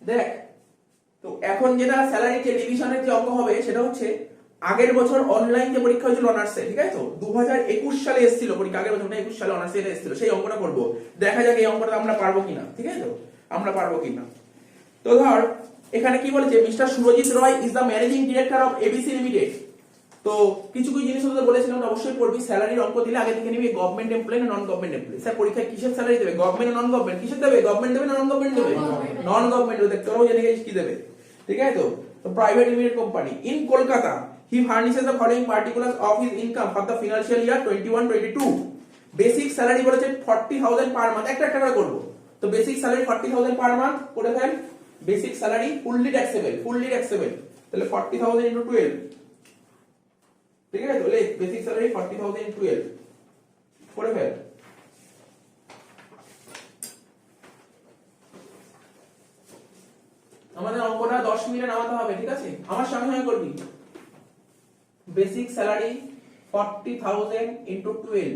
দেখ, তো এখন যেটা স্যালারি যে ডিভিশনের যে অঙ্ক হবে সেটা হচ্ছে আগের বছর অনলাইন যে পরীক্ষা হয়েছিল অনার্সে, ঠিক আছে? তো 2021 সালে এসেছিল পরীক্ষা, আগের বছর 21 সালে অনার্সে এটা এসেছিল, সেই অঙ্কটা করব। দেখা যাক এই অঙ্কটা আমরা পারবো কিনা, ঠিক আছে? তো আমরা পারবো কিনা। তো ধর এখানে কি বলেছে, mister Surajit Roy is the managing director of ABC limited. তো কিছু কিছু জিনিস তোদের বলেছিলাম, অবশ্যই পড়বি। স্যালারির অঙ্ক দিলে আগে থেকে নিবি গভর্নমেন্ট এমপ্লয়ি না নন গভর্নমেন্ট এমপ্লয়ি। স্যার পরীক্ষায় কিসের স্যালারি দেবে, গভর্নমেন্ট না নন গভর্নমেন্ট, কিসের দেবে, গভর্নমেন্ট দেবে না নন গভর্নমেন্ট দেবে, নন গভর্নমেন্ট দেবে। তোরাও জেনে গেছিস কি দেবে, ঠিক আছে? তো private limited company in Kolkata, he furnishes the following particulars of his income for the financial year 21-22। Basic salary বলেছে 40,000 পার মান্থ, একটা একটা করে করব। তো বেসিক স্যালারি 40,000 পার মান্থ করে ফেল। বেসিক স্যালারি ফুললি ট্যাক্সেবল, তাহলে 40,000 * 12, ঠিক আছে? তো লেখ বেসিক স্যালারি 40,000 * 12 করে ফেল। আমাদের অঙ্কটা 10 মিনিটে নামাতে হবে, ঠিক আছে? আমার সঙ্গে সঙ্গে করবি। বেসিক স্যালারি 40,000 * 12,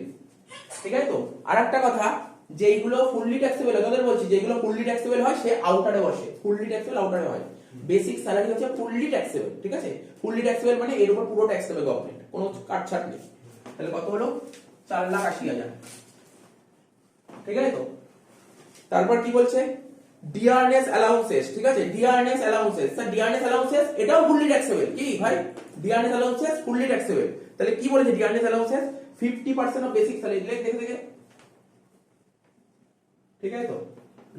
ঠিক আছে? তো আরেকটা কথা, যেইগুলো ফুললি ট্যাক্সেবল হয়, তোদের বলছি যেগুলো ফুললি ট্যাক্সেবল হয় সে আউটারে বসে, ফুললি ট্যাক্সেবল আউটারে হয়। বেসিক স্যালারি হচ্ছে ফুললি ট্যাক্সেবল, ঠিক আছে? ফুললি ট্যাক্সেবল মানে এর উপর পুরো ট্যাক্স দেবে গভর্নমেন্ট, কোনো কাটছাট নেই। তাহলে কত হলো, 4,80,000, ঠিক আছে? তো তারপর কি বলছে, ডিয়ারনেস অ্যালাউন্সেস, ঠিক আছে? Dearness allowances, sir dearness allowances এটাও ফুললি ট্যাক্সেবল। কি ভাই, ডিয়ারনেস অ্যালাউন্সেস ফুললি ট্যাক্সেবল। তাহলে কি বলেছে, dearness allowances 50% of basic salary. লেখ দেখে দেখে, ঠিক আছে? তো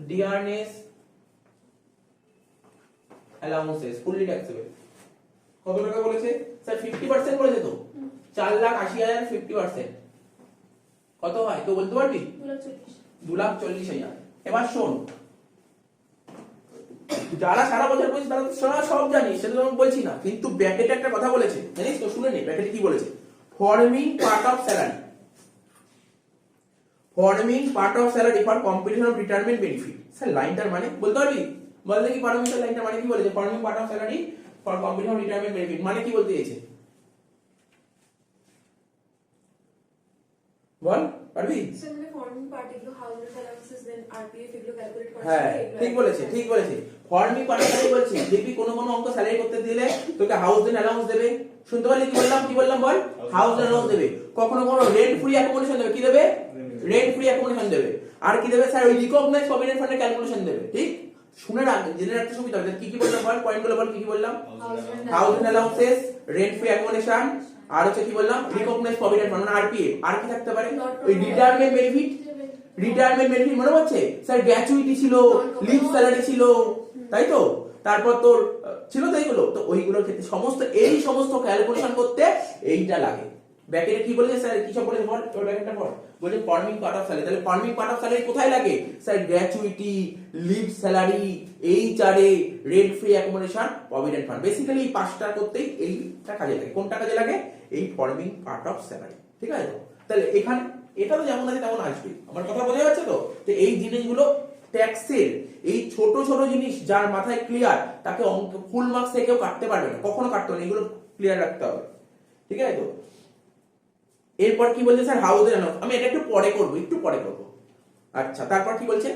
ডিয়ারনেস অ্যালাউন্সেস ফুললি ট্যাক্সেবল কত টাকা বলেছে স্যার? 50% বলেছে। তো 4,80,000 50% কত হয় তো বলতে পারবি? 2,40,000। এবার শোন, যারা সারা বছর বলছিস তারা সব জানিস, সেটা তো আমি বলছি না, কিন্তু ব্র্যাকেটে একটা কথা বলেছে, জানিস তো? শুনে নে ব্র্যাকেটে কি বলেছে, forming part of salary, forming part of salary for competition of retirement benefit. Sir লাইনটার মানে বলতে পারবি? বল দেখি পারমিশন লাইনটার মানে কি বলেছে, forming part of salary for competition of retirement benefit মানে কি বলতে চাইছে, বল পারবি? হ্যাঁ ঠিক বলেছে, ঠিক বলেছে। ফর্মিং পার্ট অফ স্যালারি বলছি, দেখবি কোনো কোনো অঙ্ক স্যালারি করতে দিলে তোকে হাউস রেন্ট অ্যালাউন্স দেবে, শুনতে পারলি কি বললাম? কি বললাম বল? হাউস রেন্ট অ্যালাউন্স দেবে। কখনো কোনো রেন্ট ফ্রি অ্যাকোমোডেশন দেবে, কি দেবে? রেন্ট ফ্রি অ্যাকোমোডেশন দেবে। আর কি দেবে স্যার? ওই রিকগনাইজ প্রভিডেন্ট ফান্ডের ক্যালকুলেশন দেবে। ঠিক, শুনে রাখ, জেনে রাখতে সুবিধা হবে। কি কি বললাম বল, পয়েন্টগুলো বল, কি কি বললাম? House rent allowances, rent free accommodation, আর হচ্ছে কি বললাম? রিকগনাইজ প্রভিডেন্ট ফান্ড মানে আরপিএফ। আর কি থাকতে পারে? ওই রিটায়ারমেন্ট বেনিফিট, রিটায়ারমেন্ট বেনিফিট মনে হচ্ছে স্যার? গ্র্যাচুইটি ছিল, লিভ স্যালারি ছিল, তাই তো? তারপর তোর ছিল তো এইগুলো। তো ওইগুলোর ক্ষেত্রে সমস্ত এই সমস্ত ক্যালকুলেশন করতে এইটা লাগে। ব্র্যাকেটে কি বলেছে স্যার? কি সব বলেছে বল? তোর ব্র্যাকেটটা পড়। বলেছে ফর্মিং পার্ট অফ স্যালারি। তাহলে ফর্মিং পার্ট অফ স্যালারি কোথায় লাগে sir? Gratuity, leave salary, HRA, rent free accommodation, provident fund. Basically এই পাঁচটা করতেই এইটা কাজে লাগে। কোনটা কাজে লাগে? এই ফর্মিং পার্ট অফ স্যালারি, ঠিক আছে? তাহলে এখানে এটা তো যেমন আছে তেমন আসবে। আমার কথা বোঝা যাচ্ছে তো? তো এই জিনিসগুলো ট্যাক্সের এই ছোট ছোট জিনিস যার মাথায় ক্লিয়ার, তাকে অঙ্ক ফুল মার্কস থেকেও কাটতে পারবে না, কখনো কাটতে হবে না। এগুলো ক্লিয়ার রাখতে হবে, ঠিক আছে? তো এরপর কি বলছে স্যার? House rent. আমি এটা একটু পরে করব, একটু পরে করব। আচ্ছা, তারপর কি বলছে?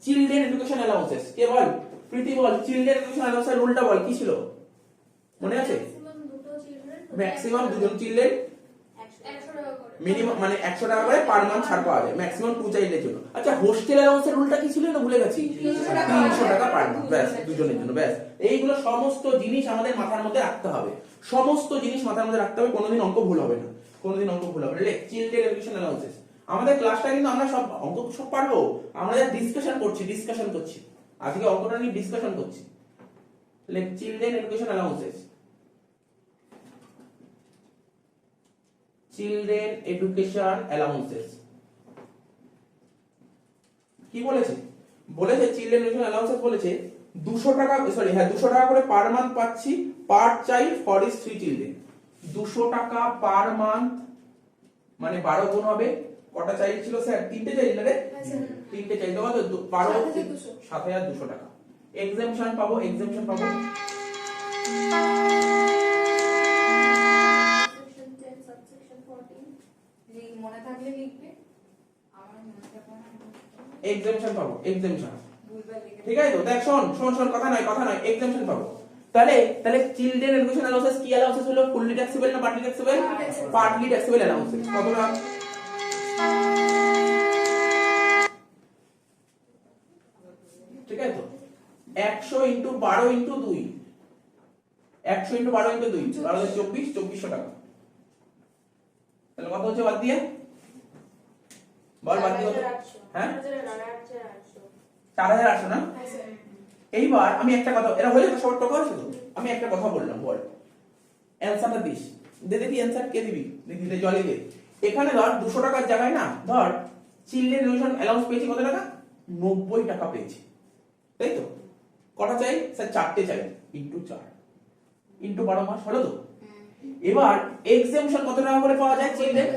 Children education allowances. কে বল? প্রীতি বল। চিলড্রেন এডুকেশন অ্যালাউন্সের রুলটা বল, কি ছিল মনে আছে? ম্যাক্সিমাম দুজন চিলড্রেন, মিনিমাম মানে 100 টাকা করে পার মান্থ ছাড় পাওয়া যায়, ম্যাক্সিমাম 2 চাইল্ডের জন্য। আচ্ছা, হোস্টেল অ্যালাউন্সের রুলটা কি ছিল না ভুলে গেছি? 300 টাকা পার মান্থ, ব্যাস, দুজনের জন্য, ব্যাস। এইগুলো সমস্ত জিনিস আমাদের মাথার মধ্যে রাখতে হবে, সমস্ত জিনিস মাথার মধ্যে রাখতে হবে, কোনোদিন অঙ্ক ভুল হবে না, কোনোদিন অঙ্ক ভুল হবে না। লেখ চিলড্রেন এডুকেশন অ্যালাউন্সেস। আমাদের ক্লাসটা কিন্তু আমরা সব অঙ্ক সব পারবো, আমরা ডিসকাশন করছি আজকে, অঙ্কটা নিয়ে ডিসকাশন করছি। লেখ children education allowances, children education allowances. কি বলেছে? বলেছে চিলড্রেন এডুকেশন অ্যালাউন্সেস বলেছে 200 টাকা, সরি হ্যাঁ 200 টাকা করে পার মান্থ পাচ্ছি পার চাইল্ড ফর হিজ 3 চিলড্রেন। 200 টাকা পার মান্থ মানে 12 গুণ হবে, কটা চাইল্ড ছিল স্যার? 3টে চাইল্ড না রে? 3টে চাইল্ড, কত? 12 7,200 টাকা। এক্সাম্পশন পাবো, এক্সাম্পশন পাবো মনে থাকলে লিখবে, আমার মনে থাকবে না। এক্সামশন পাবো, এক্সামশন। ভুলভাল লিখে ঠিক আছে তো, দেখ শোন শোন শোন, কথা নয়, এক্সামশন পাবো। তাহলে চিলড্রেন এডুকেশন অ্যালাউন্সেস কি অ্যালাউন্সেস হলো? ফুললি ট্যাক্সেবল না partly taxable? Partly taxable allowances. কত টাকা? ঠিক আছে তো, 100 ইনটু 12 ইনটু 2, 100 ইনটু 12 ইনটু 2, 12 24, 2400 টাকা। তাহলে কত হচ্ছে বাদ দিয়ে? বল বাদ দিয়ে কত? হ্যাঁ 4800 না? এইবার আমি একটা কথা, এরা হয়ে যাবে সবার টাকা আছে তো, আমি একটা কথা বললাম, বল অ্যানসারটা দিস, দেখি অ্যানসার কে দিবি, দেখি দে জলে দে। এখানে ধর 200 টাকার জায়গায় না, ধর চিলড্রেন এডুকেশন অ্যালাউন্স পেয়েছি কত টাকা? 90 টাকা পেয়েছি, তাই তো? কটা চাই স্যার? 4টে চাই, ইনটু 4 ইনটু 12 মাস হলো তো। এবার এক্সামশন কত টাকা করে পাওয়া যায় চিলড্রেন?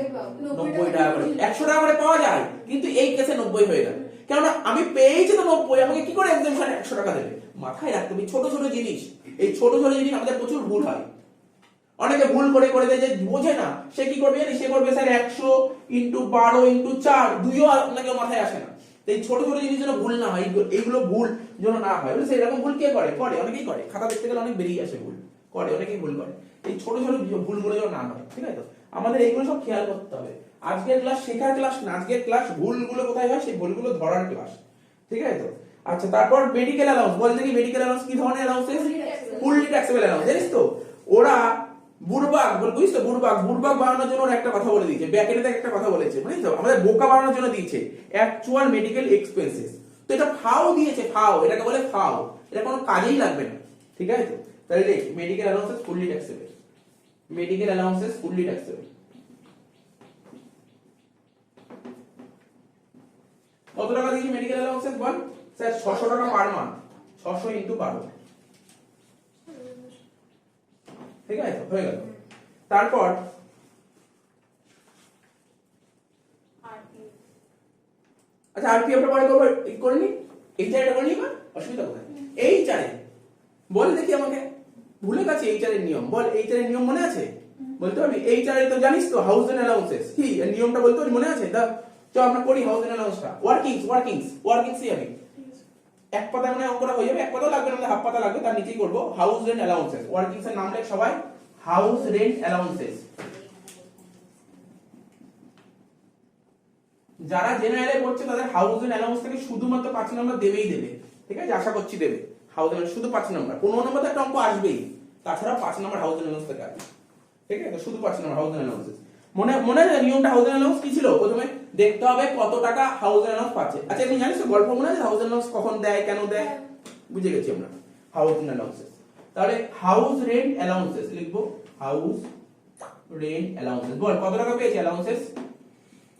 90 টাকা করে। 100 টাকা করে পাওয়া যায়, কিন্তু এই কেসে 90 হয়ে গেল, কেননা আমি পেয়েছি তো 90, আমাকে কি করে এক্সামশন 100 টাকা দেবে? মাথায় রাখতে হবে ছোট ছোট জিনিস, এই ছোট ছোট জিনিস আমাদের প্রচুর ভুল হয়। অনেকে ভুল করে দেয়, যে বোঝে না সে কি করবে জানি, সে করবে স্যার 100 ইনটু 12 ইনটু 4, দুইও আপনাকে মাথায় আসে না। এই ছোট ছোট জিনিস যেন ভুল না হয়, এইগুলো ভুল যেন না হয়, বুঝলে? এরকম ভুল কে করে? অনেকেই করে, খাতা দেখতে গেলে অনেক বেরিয়ে আসে ভুল, অনেকেই ভুল করে। এই ছোট ছোট ভুলগুলো যেন না হয়, ঠিক আছে তো? আমাদের এইগুলো সব খেয়াল করতে হবে। আজকের ক্লাস শেখার ক্লাস না, আজকের ক্লাস ভুলগুলো কোথায় হয় সেই ভুলগুলো ধরার ক্লাস, ঠিক আছে তো? আচ্ছা, তারপর মেডিকেল অ্যালাউন্স, বল দেখি মেডিকেল অ্যালাউন্স কি ধরনের অ্যালাউন্সেস? ফুললি ট্যাক্সেবল অ্যালাউন্স, জানিস তো? ওরা বুড়বাগ বুঝিস তো, বুড়বাগ বানানোর জন্য ওরা একটা কথা বলে দিয়েছে, ব্যাকেটে একটা কথা বলেছে, বুঝিস তো? আমাদের বোকা বানানোর জন্য দিয়েছে অ্যাকচুয়াল মেডিকেল এক্সপেন্সেস। তো এটা ফাও দিয়েছে, ফাও, এটাকে বলে ফাও, এটা কোনো কাজেই লাগবে না, ঠিক আছে তো? তাহলে দেখ medical allowances fully taxable, medical allowances fully taxable. কত টাকা দিয়েছি মেডিকেল অ্যালাউন্সেস বল? স্যার 600 টাকা পার মান্থ, 600 ইনটু 12, ঠিক আছে হয়ে গেল। তারপর আচ্ছা আরপিএফটা পরে করব, করে নি, এই চারটা করে নিবা, অসুবিধা কোথায়? এই চারে বল দেখি আমাকে, ভুলে গেছি এই চারের নিয়ম, বল এই চারের নিয়ম মনে আছে? বলতে পারবি? এই চারে তো জানিস তো হাউস এন্ড অ্যালাউন্সেস কি, এর নিয়মটা বলতে পারবি? মনে আছে? চল আমরা করি হাউস এন্ড অ্যালাউন্সটা। ওয়ার্কিংসই হবে, এক পাতা মানে অঙ্কটা হয়ে যাবে, এক পাতা লাগবে না, হাফ পাতা লাগবে, তার নিচেই করব হাউস রেন্ট অ্যালাউন্সেস। ওয়ার্কিংস এর নাম লেখ সবাই, হাউস রেন্ট অ্যালাউন্সেস। যারা জেনারেলে পড়ছে তাদের হাউস রেন্ট অ্যালাউন্স থেকে শুধুমাত্র 5 নম্বর দেবেই দেবে, ঠিক আছে? আশা করছি দেবে। হাউস রেন্ট শুধু 5 নম্বর, 15 নম্বর তো একটা অঙ্ক আসবেই, তাছাড়া 5 নম্বর হাউস রেন্ট অ্যালাউন্স থেকে আসবে, ঠিক আছে? শুধু 5 নম্বর হাউস রেন্ট অ্যালাউন্সেস। মনে আছে নিয়মটা? হাউস রেন্ট অ্যালাউন্স কি ছিল? প্রথমে দেখতে হবে কত টাকা হাউস রেন্ট অ্যালাউন্স পাচ্ছে। আচ্ছা তুমি জানিস তো গল্প মনে আছে হাউস রেন্ট অ্যালাউন্স কখন দেয়, কেন দেয়? বুঝে গেছি আমরা হাউস রেন্ট অ্যালাউন্সেস। তাহলে হাউস রেন্ট অ্যালাউন্সেস লিখবো, হাউস রেন্ট অ্যালাউন্সেস। বল কত টাকা পেয়েছে অ্যালাউন্সেস?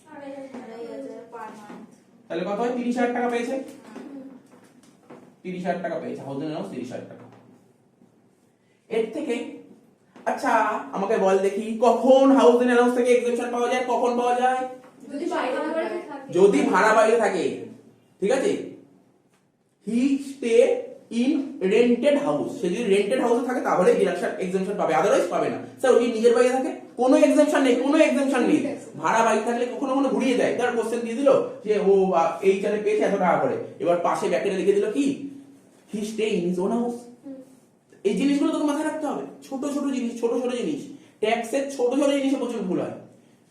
2500 per month. তাহলে কত হয়? 30,000 টাকা পেয়েছে, 30,000 টাকা পেয়েছে হাউস রেন্ট অ্যালাউন্স, 30,000 টাকা। এর থেকে আচ্ছা আমাকে বল দেখি কখন হাউস রেন্ট অ্যালাউন্স থেকে এক্সেপশন পাওয়া যায়? কখন পাওয়া যায়? যদি ভাড়া বাড়িতে থাকে, ঠিক আছে? হি স্টে ইন রেন্টেড হাউস, সে যদি রেন্টেড হাউসে থাকে তাহলে এক্সেপশন পাবে, আদারওয়াইজ পাবে না। স্যার ওই নিজের বাড়িতে থাকে কোনো এক্সেপশন নেই, কোনো এক্সেপশন নেই। ভাড়া বাড়ি থাকলে কখনো কখনো ঘুরিয়ে দেয়, তার কোশ্চেন দিয়ে দিল যে ও এই চালে পেয়েছে এত টাকা করে, এবার পাশে ব্যাকেটে লিখে দিল কি he stay in his own house. এই জিনিসগুলো তোকে মাথায় রাখতে হবে, ছোট ছোট জিনিস, ট্যাক্সের ছোট ছোট জিনিসে প্রচুর ভুল হয়,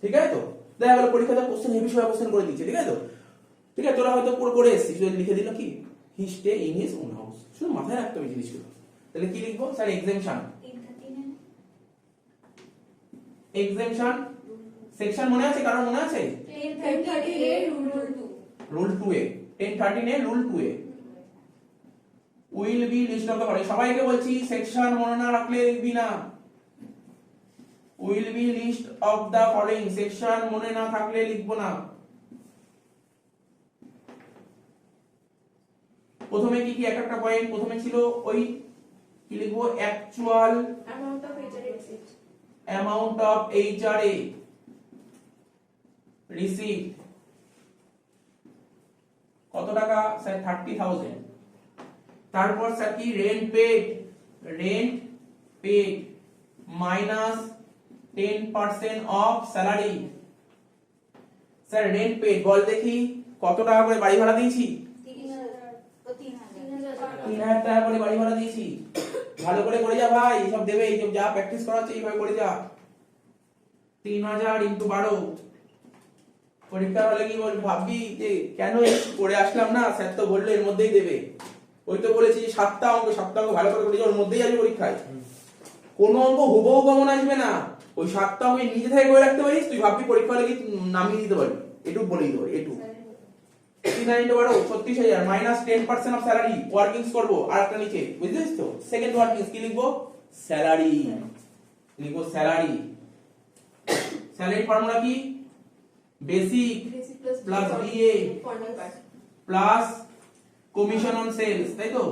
ঠিক আছে তো? দেখা গেল পরীক্ষাতে কোশ্চেন হেভি সময় কোশ্চেন করে দিচ্ছে, ঠিক আছে তো? ঠিক আছে, তোরা হয়তো করে এসেছিস, লিখে দিল কি he stay in his own house. শুধু মাথায় রাখতে হবে জিনিসগুলো। তাহলে কি লিখবো স্যার? এক্সেমশন সেকশন মনে আছে? কারণ মনে আছে? 1013A rule 2A, 1013A rule 2A will be list of the following. সবাইকে বলছি সেকশন মনে না রাখলে লিখবি না, will be list of the following, section মনে না থাকলে লিখবো না। প্রথমে কি কি একটা পয়েন্ট, প্রথমে ছিল ওই কি লিখবো actual amount of HRA receive, কত টাকা স্যার? 30,000। তারপর স্যার কি rent paid minus 10% of salary, sir rent paid বল দেখি কত টাকা করে বাড়ি ভাড়া দিয়েছি? 3,000 টাকা করে বাড়ি ভাড়া দিয়েছি। ভালো করে করে যা ভাই, সব দেবে, এই যা প্র্যাকটিস করাচ্ছে এইভাবে করে যা। 3,000 ইনটু 12। পরীক্ষা হলে কি বল ভাববি যে কেন করে আসলাম না, স্যার তো বললো এর মধ্যেই দেবে। ওই তো বলেছি 7টা অঙ্ক ভালো করে করে ওর মধ্যেই আসবে পরীক্ষায়। কোনো অঙ্ক হুবহু কমন আসবে না, ওই 7টা অঙ্ক নিজে থেকে করে রাখতে পারিস, তুই ভাববি পরীক্ষা হলে কি নামিয়ে দিতে পারবি। এটুকু বলেই দেবো, এটুকু। 3,000 into 12 36,000 minus 10% of salary. Workings করবো আর একটা নিচে, বুঝলিস তো? সেকেন্ড ওয়ার্কিংস কি লিখবো? স্যালারি লিখবো, স্যালারি। স্যালারি ফর্মুলা কি? Basic plus DA plus commission on sales, তাই তো?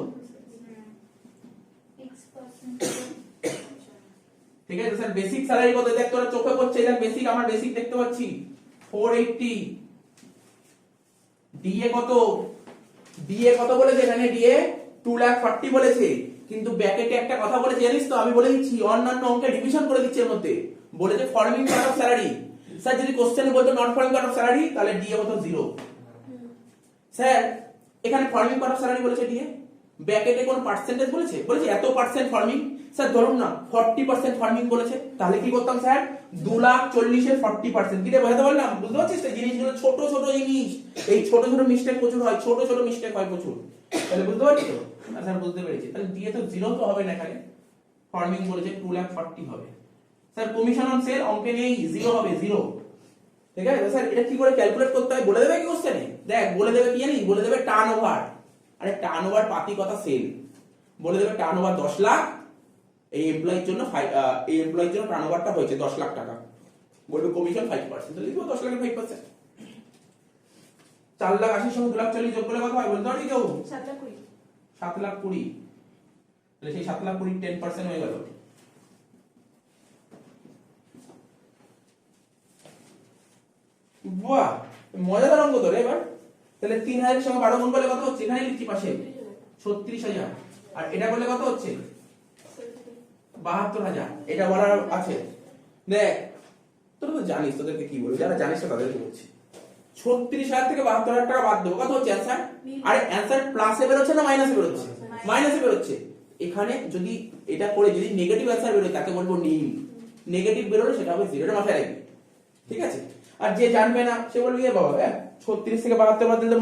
ঠিক আছে স্যার, বেসিক স্যালারি কত দেখ তোরা চোখে পড়ছে, দেখ বেসিক, আমার বেসিক দেখতে পাচ্ছি 480। ডিএ কত? ডিএ কত বলেছে এখানে? ডিএ 2,40,000 বলেছে, কিন্তু ব্র্যাকেটে একটা কথা বলেছে জানিস তো? আমি বলে দিচ্ছি, অন্যান্য অঙ্কে ডিভিশন করে দিচ্ছি এর মধ্যে। বলেছে forming part of salary. Sir যদি কোশ্চেনে বলতো not forming part of salary, তাহলে ডিএ হতো 0। স্যার এখানে ফর্মিং পার্ট অফ স্যালারি বলেছে ডিএ, ব্র্যাকেটে কোন পার্সেন্টেজ বলেছে? বলেছে এত পার্সেন্ট ফর্মিং। স্যার ধরুন না 40% ফর্মিং বলেছে, তাহলে কি করতাম স্যার? 2,40,000 এর 40%। কি রে বোঝাতে পারলাম? বুঝতে পারছিস তো? জিনিসগুলো ছোট ছোট জিনিস, এই ছোট ছোট মিস্টেক প্রচুর হয়, ছোট ছোট মিস্টেক হয় প্রচুর। তাহলে বুঝতে পারছিস তো? স্যার বুঝতে পেরেছি। তাহলে ডিএ তো 0 তো হবে না, এখানে ফর্মিং বলেছে 2,40,000 হবে। স্যার কমিশন অন সেল অঙ্কে নেই, 0 হবে, 0। ঠিক আছে স্যার, এটা কি করে ক্যালকুলেট করতে হয় বলে দেবে কি কোশ্চেনে? দেখ বলে দেবে কি জানিস? বলে দেবে টার্নওভার। আরে টার্নওভার পাতি কথা সেল। বলে দেবে টার্নওভার 10 লাখ, এই এমপ্লয়ির জন্য এই এমপ্লয়ির জন্য টার্নওভারটা হয়েছে 10 লাখ টাকা। বলবে কমিশন 5%, তাহলে লিখবো 10 লাখের 5%। 4,80,000 সঙ্গে 2,40,000 যোগ করলে কত হয় বলতে পারি কেউ? 7,20,000। তাহলে সেই 7,20,000 10% হয়ে গেল। বাহ, মজাদার অঙ্ক তো রে এবার। তাহলে 3,000 এর সঙ্গে 12 গুণ করলে কত হচ্ছে? এখানে লিখছি পাশে 36,000। আর এটা করলে কত হচ্ছে? 72,000। এটা বলার আছে? দেখ তোরা তো জানিস, তোদেরকে কি বলবো, যারা জানিস তাদেরকে বলছি। 36,000 থেকে 72,000 টাকা বাদ দেবো, কত হচ্ছে অ্যান্সার? আরে অ্যান্সার প্লাসে বেরোচ্ছে না মাইনাসে বেরোচ্ছে? মাইনাসে বেরোচ্ছে। এখানে যদি এটা করে যদি নেগেটিভ অ্যান্সার বেরোয় তাকে বলবো নীল, নেগেটিভ বেরোলে সেটা হবে 0। এটা মাথায় রাখবি, ঠিক আছে? আর যে জানবে না সে বলবে এ বাবা 36 থেকে 72 বাদ দিলে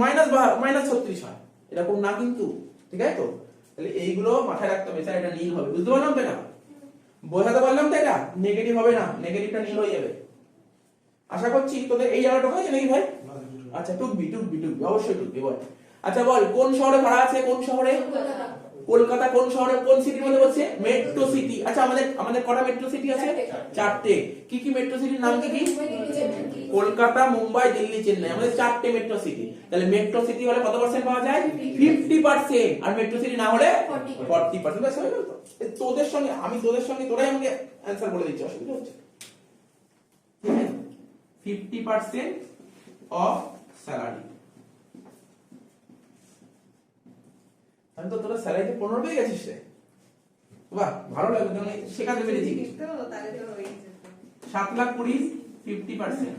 মাইনাস 36 হয়, এরকম না কিন্তু, ঠিক আছে তো? তাহলে এইগুলো মাথায় রাখতে হবে। স্যার এটা নীল হবে, বুঝতে পারলাম তো? এটা বোঝাতে পারলাম তো? এটা নেগেটিভ হবে না, নেগেটিভটা নীল হয়ে যাবে। আশা করছি তোদের এই জায়গাটা হয়েছে নাকি ভাই? আচ্ছা টুকবি অবশ্যই টুকবি বল। আচ্ছা বল, কোন শহরে ভাড়া আছে? কোন শহরে? কলকাতা। কোন শহরে, কোন সিটির মধ্যে বলছে? Metro city. আচ্ছা আমাদের কটা মেট্রো সিটি আছে? 4টে। কি কি মেট্রো সিটির নাম কি কি? কলকাতা, মুম্বাই, দিল্লি, চেন্নাই, আমাদের 4টে মেট্রো সিটি। তাহলে মেট্রো সিটি হলে কত পার্সেন্ট পাওয়া যায়? 50%। আর মেট্রো সিটি না হলে 40%। ব্যাস হয়ে গেল তো। তোদের সঙ্গে আমি, তোদের সঙ্গে তোরাই আমাকে অ্যানসার বলে দিচ্ছি, অসুবিধা হচ্ছে? 50% অফ স্যালারি। আমি তো তোরা স্যালারিতে 15 পেয়ে গেছিস রে। বাহ, ভালো লাগলো, তুমি শেখাতে পেরেছি। 7,20,000 50%।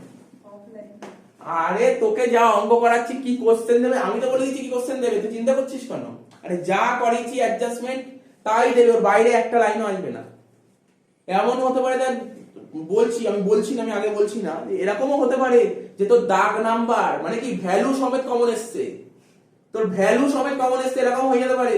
আরে তোকে যা অঙ্ক করাচ্ছি কি কোশ্চেন দেবে আমি তো বলে দিচ্ছি কি কোশ্চেন দেবে, তুই চিন্তা করছিস কেন? আরে যা করেছি অ্যাডজাস্টমেন্ট তাই দেবে, ওর বাইরে একটা লাইনও আসবে না। এমন হতে পারে, দেখ আমি বলছি না, আমি আগে বলছি না, এরকমও হতে পারে যে তোর দাগ নাম্বার মানে কি ভ্যালু সমেত কমন এসছে, তোর ভ্যালু সমেত কমন এসছে, এরকম হয়ে যেতে পারে।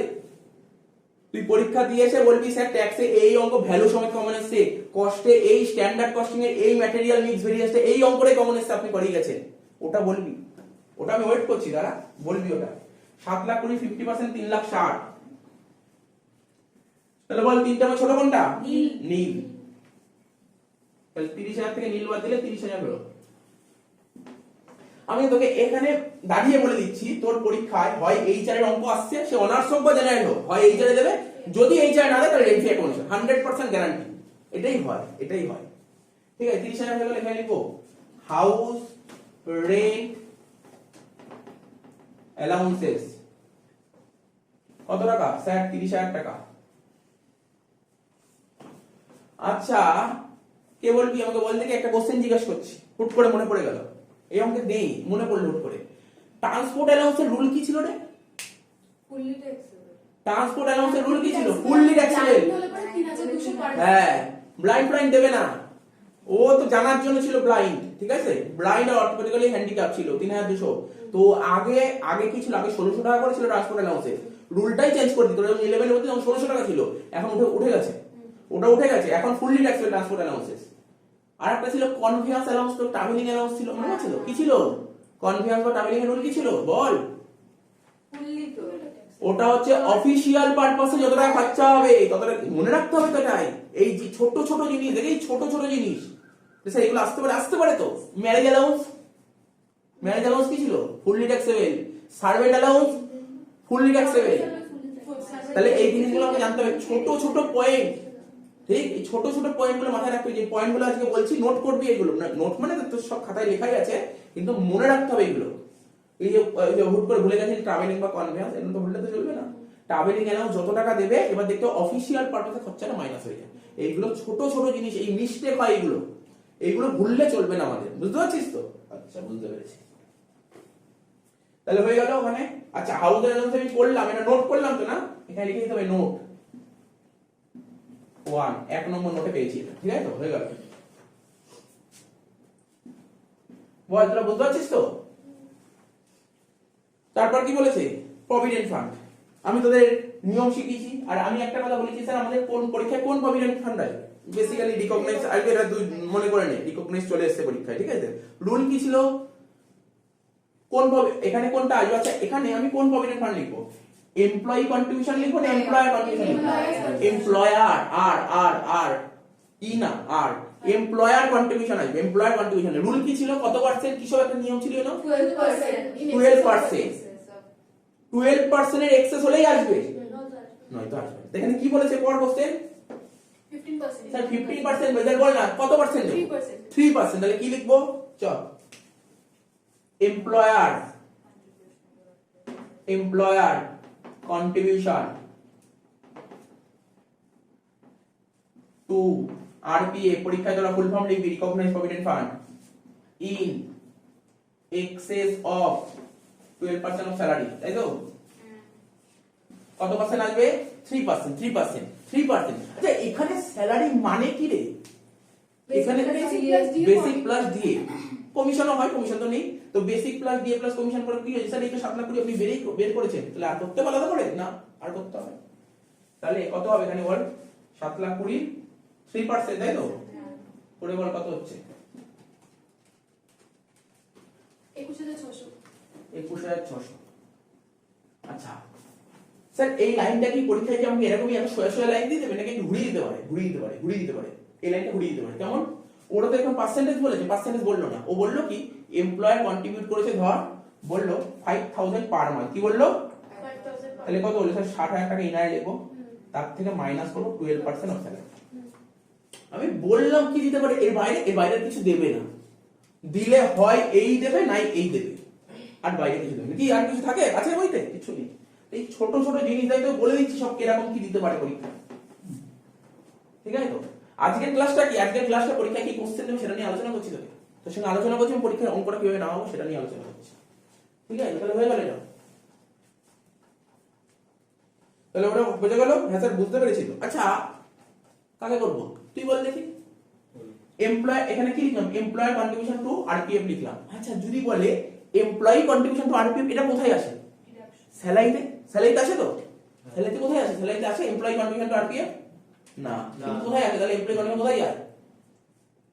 তুই পরীক্ষা দিয়েছে বলবি স্যার ট্যাক্সে এই অঙ্ক ভ্যালু সমেত কমন এসছে, কস্টে এই স্ট্যান্ডার্ড কস্টিং এর এই ম্যাটেরিয়াল মিক্স ভেরিয়েন্সে এই অঙ্কটাই কমন এসছে, আপনি করিয়ে গেছেন, ওটা বলবি। ওটা আমি ওয়েট করছি, দাঁড়া বলবি ওটা। 7,20,000 50% 3,60,000। তাহলে বল তিনটা আমার ছোট কোনটা? নীল। তাহলে 30,000 থেকে নীল বাদ দিলে 30,000 হলো। আমি তোকে এখানে দাঁড়িয়ে বলে দিচ্ছি, তোর পরীক্ষায় হয় এইচআর এর অঙ্ক আসছে, সে অনার্স হোক বা জেনারেল হোক, হয় এইচআর এ দেবে, যদি এইচআর না দেয় তাহলে রেন্ট অ্যাকাউন্ট 100% গ্যারান্টি। এটাই হয়। ঠিক আছে, 30,000 হয়ে গেলে এখানে লিখবো হাউস রেন্ট অ্যালাউন্সেস। কত টাকা স্যার? 30,000 টাকা। আচ্ছা কে বলবি আমাকে? বল দেখি, একটা কোশ্চেন জিজ্ঞাসা করছি, হুট করে মনে পড়ে গেল। এই অঙ্কে নেই, মনে পড়লো হুট করে। ট্রান্সপোর্ট অ্যালাউন্সের রুল কি ছিল রে? Fully taxable. ট্রান্সপোর্ট অ্যালাউন্সের রুল কি ছিল? Fully taxable. হ্যাঁ, ব্লাইন্ড ব্লাইন্ড দেবে না, ও তো জানার জন্য ছিল ব্লাইন্ড, ঠিক আছে? ব্লাইন্ড আর অর্থোপেডিক্যালি হ্যান্ডিক্যাপ ছিল 3200। তো আগে আগে কি ছিল? আগে 1600 টাকা করে ছিল ট্রান্সপোর্ট অ্যালাউন্সে, রুলটাই চেঞ্জ করে দিত। যখন 11 এর মধ্যে তখন 1600 টাকা ছিল, এখন উঠে গেছে, ওটা উঠে গেছে, এখন ফুললি ট্যাক্সেবল ট্রান্সপোর্ট অ্যালাউন্সেস। আর একটা ছিল কনভেয়ান্স অ্যালাউন্স, তো ট্রাভেলিং অ্যালাউন্স ছিল, মনে আছে তো? কি ছিল কনভেয়ান্স বা ট্রাভেলিং এর রুল কি ছিল বল? ফুললি তো ওটা হচ্ছে অফিশিয়াল পারপাসে যত টাকা খরচা হবে তত টাকা মনে রাখতে হবে। তো এটাই, এই যে ছোট ছোট জিনিস দেখে, এই ছোট ছোট জিনিস এগুলো আসতে পারে তো। ম্যারেজ অ্যালাউন্স কি ছিল? Fully taxable. Servant allowance fully taxable. তাহলে এই জিনিসগুলো আমাকে জানতে হবে, ছোট ছোট পয়েন্ট, ঠিক? এই ছোট ছোট পয়েন্ট গুলো মাথায় রাখতে হবে। যে পয়েন্ট গুলো আজকে বলছি নোট করবি, এগুলো নোট মানে তো সব খাতায় লেখাই আছে, কিন্তু মনে রাখতে হবে এগুলো। এই যে হুট করে ভুলে গেছেন ট্রাভেলিং বা কনভেয়ান্স, এগুলো তো ভুললে তো চলবে না। ট্রাভেলিং অ্যালাউন্স যত টাকা দেবে, এবার দেখতে অফিশিয়াল পারপাসে খরচাটা মাইনাস হয়ে যায়। এইগুলো ছোট ছোট জিনিস, এই মিস্টেক হয় এইগুলো ভুললে চলবে না আমাদের, বুঝতে পারছিস তো? আচ্ছা, বুঝতে পেরেছি। তাহলে হয়ে গেল ওখানে। আচ্ছা, হাউস অ্যালাউন্স আমি করলাম, এটা নোট করলাম তো না? এখানে লিখে দিতে হবে নোট 1, 1 নম্বর নোটে পেয়েছি এটা, ঠিক আছে তো? হয়ে গেল। বল, তোরা বুঝতে পারছিস তো? তারপর কি বলেছে? Provident fund. আমি তোদের নিয়ম শিখিয়েছি, আর আমি একটা কথা বলেছি, স্যার আমাদের কোন পরীক্ষায় কোন প্রভিডেন্ট ফান্ড আছে? বেসিক্যালি রিকগনাইজ, আগে এটা তুই মনে করে নে, রিকগনাইজ চলে এসেছে পরীক্ষায়, ঠিক আছে? রুল কি ছিল? কোন এখানে কোনটা আসবে? আচ্ছা, এখানে আমি কোন প্রভিডেন্ট ফান্ড লিখবো? এমপ্লয়ি কন্ট্রিবিউশন লিখবো না এমপ্লয়ার কন্ট্রিবিউশন লিখবো? এমপ্লয়ার, আর ই না, আর এমপ্লয়ার কন্ট্রিবিউশন আসবে। এমপ্লয়ার কন্ট্রিবিউশন রুল কি ছিল? কত পার্সেন্ট? কিসব একটা নিয়ম ছিল না? 12%। 12% এর এক্সেস হলেই আসবে, নয়তো আসবে। এখানে কি বলেছে পর কোশ্চেন? 15%। স্যার 15% বেজার বল না, কত পার্সেন্ট? 3%। 3%। তাহলে কি লিখবো? চল, এমপ্লয়ার কন্ট্রিবিউশন টু আরপিএ। পরীক্ষায় তোরা ফুল ফর্ম লিখবি, recognise provident fund in excess of 12% of salary, তাই তো? কত পার্সেন্ট আসবে? 3%। আচ্ছা, এখানে স্যালারি মানে কি রে? এখানে বেসিক প্লাস ডিএ, কমিশনও হয়, কমিশন তো নেই, তো basic plus DA plus commission করে কি হয়েছে? স্যার এই তো 7 লাখ 20 আপনি বের করেছেন, তাহলে আর করতে আলাদা করে না, আর করতে হবে। তাহলে কত হবে এখানে বল? 7 লাখ 20, 3%, তাই তো? করে বল কত হচ্ছে? 21,600। 21,600। আচ্ছা স্যার, এই লাইনটা কি পরীক্ষায় কি আমাকে এরকমই এত সোজা লাইন দিয়ে দেবে, নাকি একটু ঘুরিয়ে দিতে পারে? এই লাইনটা ঘুরিয়ে দিতে পারে। কেমন? ওরা তো এখন পার্সেন্টেজ বলেছে, পার্সেন্টেজ বললো না, ও বললো কি এমপ্লয়ার কন্ট্রিবিউট করেছে, ধর বললো 5,000 পার মান্থ। কি বললো? 5,000। তাহলে কত হলো স্যার? 60,000 টাকা ইনারে লিখবো, তার থেকে মাইনাস করবো 12% অফ স্যালারি। আমি বললাম কি দিতে পারে, এর বাইরে কিছু দেবে না, দিলে হয় এই দেবে, নাই এই দেবে, আর বাইরে কিছু দেবে না। কি আর কিছু থাকে আছে বইতে? কিছু নেই। এই ছোট ছোট জিনিস তো বলে দিচ্ছি সব কিরকম কি দিতে পারে পরীক্ষা, ঠিক আছে তো? আজকের ক্লাসটা কি? আজকের ক্লাসটা পরীক্ষায় কি কোশ্চেন দেবে সেটা নিয়ে আলোচনা করছি তোকে, তোর সঙ্গে আলোচনা করছি, পরীক্ষার অঙ্কটা কিভাবে নামাবো সেটা নিয়ে আলোচনা করছি, ঠিক আছে? তাহলে হয়ে গেল এটা, তাহলে ওটা বুঝে গেল? হ্যাঁ স্যার বুঝতে পেরেছি তো। আচ্ছা, কাকে করবো তুই বল দেখি। এমপ্লয়, এখানে কি লিখলাম? এমপ্লয়ার কন্ট্রিবিউশন টু আরপিএফ লিখলাম। আচ্ছা, যদি বলে এমপ্লয়ি কন্ট্রিবিউশন টু আরপিএফ, এটা কোথায় আসে? স্যালারিতে। স্যালারিতে আসে তো? স্যালারিতে কোথায় আসে? স্যালারিতে আসে এমপ্লয়ি কন্ট্রিবিউশন টু আরপিএফ না, কিন্তু কোথায় আসে? তাহলে এমপ্লয়ি কন্ট্রিবিউশন কোথায় যায়?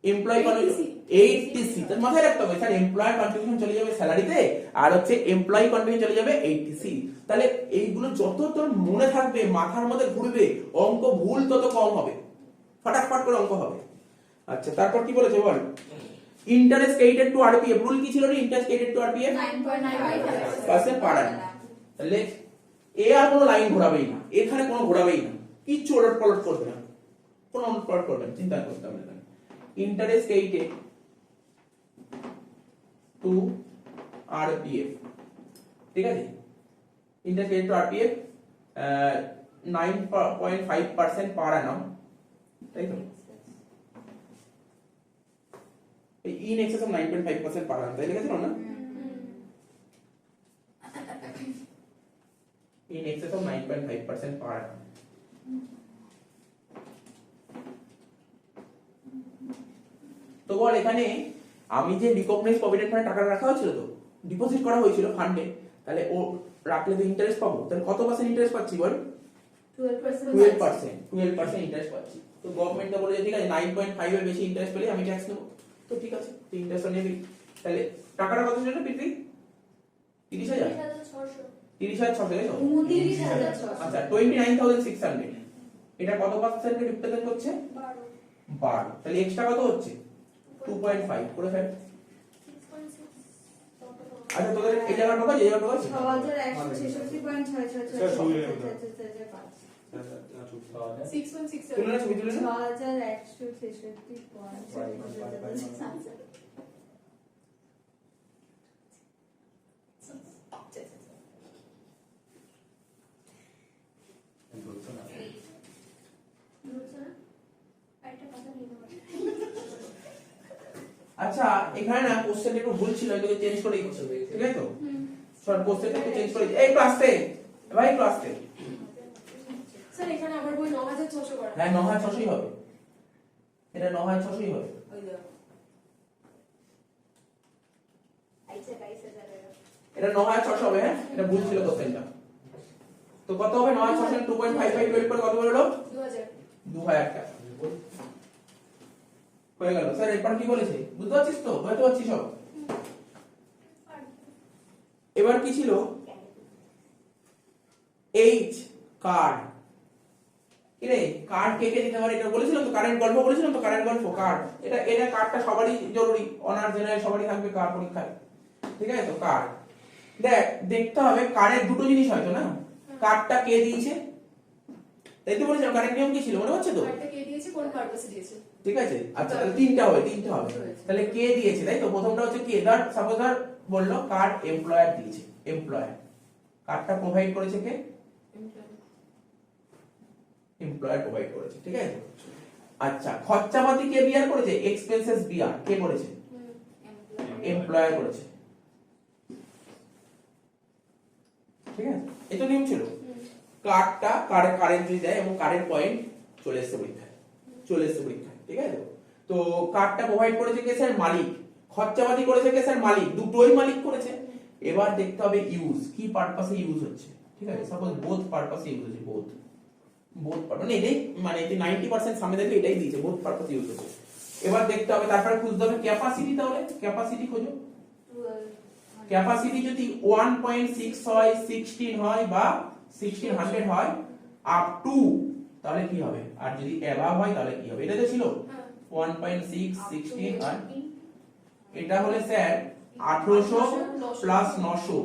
Employee contribution 80C। তার মাথায় রাখতে হবে স্যার, এমপ্লয়ার কন্ট্রিবিউশন চলে যাবে স্যালারিতে, আর হচ্ছে এমপ্লয়ি কন্ট্রিবিউশন চলে যাবে 80C। তাহলে এইগুলো যত তোর মনে থাকবে, মাথার মধ্যে ঘুরবে, অঙ্ক ভুল তত কম হবে, ফটাফট করে অঙ্ক হবে। আচ্ছা, তারপর কি বলেছে বল? Interest credited to RPF. Rule কি ছিল রে? Interest credited to RPF 9.95% per annum। তাহলে এ আর কোনো লাইন ঘোরাবেই না, এখানে কোনো ঘোরাবেই না, কিচ্ছু ওলট পালট করবে না, কোনো ওলট পালট করবে না, চিন্তা করতে হবে না। ইন্টারেস্ট ক্রেডিটেড টু আরপিএফ, ঠিক আছে? Interest credited to RPF 9.5% per annum, তাই তো? in excess of 9.5% per annum তাই লিখেছিল না in excess of 9.5% per annum তো বল এখানে আমি যে রিকগনাইজ প্রভিডেন্ট ফান্ডে টাকা রাখা হয়েছিল তো ডিপোজিট করা হয়েছিল ফান্ডে তাহলে ও রাখলে তো ইন্টারেস্ট পাবো তাহলে কত পার্সেন্ট ইন্টারেস্ট পাচ্ছি বল 12% ইন্টারেস্ট পাচ্ছি তো গভর্নমেন্ট বলে যে ঠিক আছে 9.5 এর বেশি ইন্টারেস্ট পেলে আমি ট্যাক্স নেব তো ঠিক আছে তুই ইন্টারেস্ট নেবি তাহলে টাকাটা কত ছিল পিপি 30000 30600 তাই তো 29,600 আচ্ছা 29600 এটা কত পার্সেন্ট রিপ্রেজেন্ট করছে 12 তাহলে এক্সট্রা কত হচ্ছে 2.5 করে ফেল আচ্ছা তোদের এই জায়গা ঢোকা এই জায়গা ঢোকা 6.6 তুলে না ছবি তুলে না আচ্ছা এখানে না কোশ্চেন একটু ভুল ছিল এটাকে চেঞ্জ করে দিচ্ছি ঠিক আছে তো সর কোশ্চেনটা একটু চেঞ্জ করে এই একটু আসতে ভাই একটু আসতে স্যার এখানে আমার বই 9600 করা হ্যাঁ 9600ই হবে এটা 9600ই হবে ওই দাও এটা 9600 হবে হ্যাঁ এটা ভুল ছিল কোশ্চেনটা তো কত হবে 9600 2.55 ডিভাইড করে কত হলো 2000 টাকা হয়ে গেল স্যার এরপর কি বলেছে বুঝতে পারছিস তো বুঝতে পারছিস সব এবার কি ছিল এইচ কার্ড কিরে কার্ড কে কে দিতে পারে এটা বলেছিলাম তো কারেন্ট গল্প বলেছিলাম তো কারেন্ট গল্প কার্ড এটা কার্ডটা সবারই জরুরি অনার্স জেনারেল সবারই থাকবে কার্ড পরীক্ষায় ঠিক আছে তো কার্ড দেখতে হবে কার্ডের দুটো জিনিস হয়তো না কার্ডটা কে দিয়েছে তাই তো বলেছিলাম কারেন্ট নিয়ম কি ছিল মনে হচ্ছে তো কার্ডটা কে দিয়েছে কোন পারপাসে দিয়েছে ঠিক আছে আচ্ছা তাহলে তিনটা হবে তাহলে কে দিয়েছে তাই তো প্রথমটা হচ্ছে কে ধর সাপোজ ধর বললো কার্ড এমপ্লয়ার দিয়েছে এমপ্লয়ার কার্ডটা প্রোভাইড করেছে কে এমপ্লয়ার প্রোভাইড করেছে ঠিক আছে আচ্ছা খরচাপাতি কে বিয়ার করেছে এক্সপেন্সেস বিয়ার কে করেছে এমপ্লয়ার করেছে ঠিক আছে এটা নিয়ম ছিল কার্ডটা কারেন্ট যদি দেয় এবং কারেন্ট পয়েন্ট চলে এসেছে পরীক্ষায় ঠিক আছে তো কার্ডটা প্রোভাইড করেছে কে স্যার মালিক খরচাপাতি করেছে কে স্যার মালিক দুটোই মালিক করেছে এবার দেখতে হবে ইউজ কি পারপাসে ইউজ হচ্ছে ঠিক আছে সাপোজ বোথ পারপাসে ইউজ হচ্ছে বোথ মানে এটাই মানে 90% সামনে দেখে এটাই দিয়েছে বোথ পারপাসে ইউজ হচ্ছে এবার দেখতে হবে তারপরে খুঁজতে হবে ক্যাপাসিটি তাহলে ক্যাপাসিটি খোঁজো ক্যাপাসিটি যদি 1.6 হয় 16 হয় বা 1600 হয় আপ টু তাহলে কি হবে আর যদি অ্যাবাভ হয় তাহলে কি হবে এটা তো ছিল 1.6 16 আর এটা হলে স্যার 1800 প্লাস 900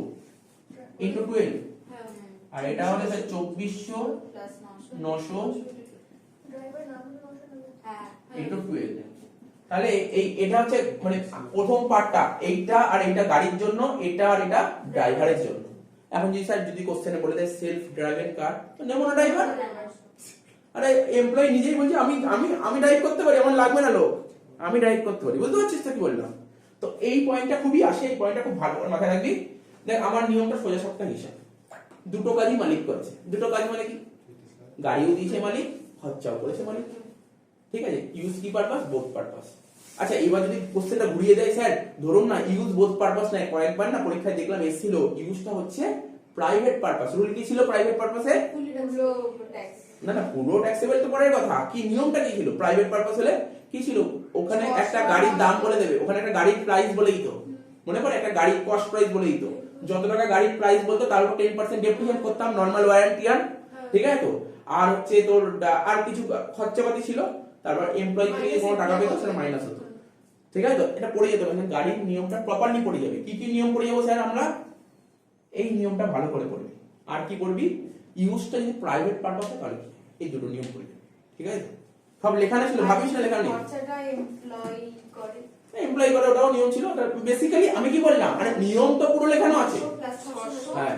ইনটু 12 আর এটা হলে স্যার 2400 প্লাস 900 ড্রাইভার নাম হলো 900 হ্যাঁ ইনটু 12 তাহলে এটা হচ্ছে মানে প্রথম পার্টটা এইটা আর এইটা গাড়ির জন্য এটা আর এটা ড্রাইভারের জন্য এখন যদি স্যার যদি কোশ্চেনে বলে দেয় সেলফ ড্রাইভিং কার তো নেব না ড্রাইভার আরে এমপ্লয়ি নিজেই বলছে আমি ড্রাইভ করতে পারি আমার লাগবে না লোক আমি ড্রাইভ করতে পারি বুঝতে পারছিস তো কি বললাম তো এই পয়েন্টটা খুবই আসে এই পয়েন্টটা খুব ভালো করে মাথায় রাখবি দেখ আমার নিয়মটা সোজা সাপটা হিসাব দুটো কাজই মালিক করেছে দুটো কাজ মানে কি গাড়িও দিয়েছে মালিক খরচাও করেছে মালিক ঠিক আছে ইউজ কি পারপাস বোথ পারপাস আচ্ছা এবার যদি কোশ্চেনটা ঘুরিয়ে দেয় স্যার ধরুন না ইউজ বোথ পারপাস না কয়েকবার না পরীক্ষায় দেখলাম এসেছিল ইউজটা হচ্ছে প্রাইভেট পারপাস রুল কি ছিল প্রাইভেট পারপাসে না পুরো ট্যাক্সেবল তো পরের কথা কি নিয়মটা কি ছিল প্রাইভেট পারপাস হলে কি ছিল ওখানে একটা গাড়ির দাম বলে দেবে ওখানে একটা গাড়ির প্রাইস বলে দিত মনে পড়ে একটা গাড়ির কস্ট প্রাইস বলে দিত যত টাকা গাড়ির প্রাইস বলতো তার উপর 10% ডেপ্রিসিয়েট করতাম নরমাল ওয়ারেন্টি ঠিক আছে তো আর হচ্ছে তোর আর কিছু খরচাপাতি ছিল তারপর এমপ্লয়ি থেকে কোনো টাকা পেতো সেটা মাইনাস হতো ঠিক আছে তো এটা পড়ে যেতে হবে গাড়ির নিয়মটা প্রপারলি পড়ে যাবে কি কি নিয়ম পড়ে যাবো স্যার আমরা এই নিয়মটা ভালো করে পড়বি আর কি করবি ইউজটা যদি প্রাইভেট পারপাসে তাহলে এই দুটো নিয়ম পড়ে যাবে ঠিক আছে সব লেখা ছিল ভাবিস না লেখা নেই খরচাটা এমপ্লয়ি করে ওটাও নিয়ম ছিল বেসিক্যালি আমি কি বললাম মানে নিয়ম তো পুরো লেখানো আছে হ্যাঁ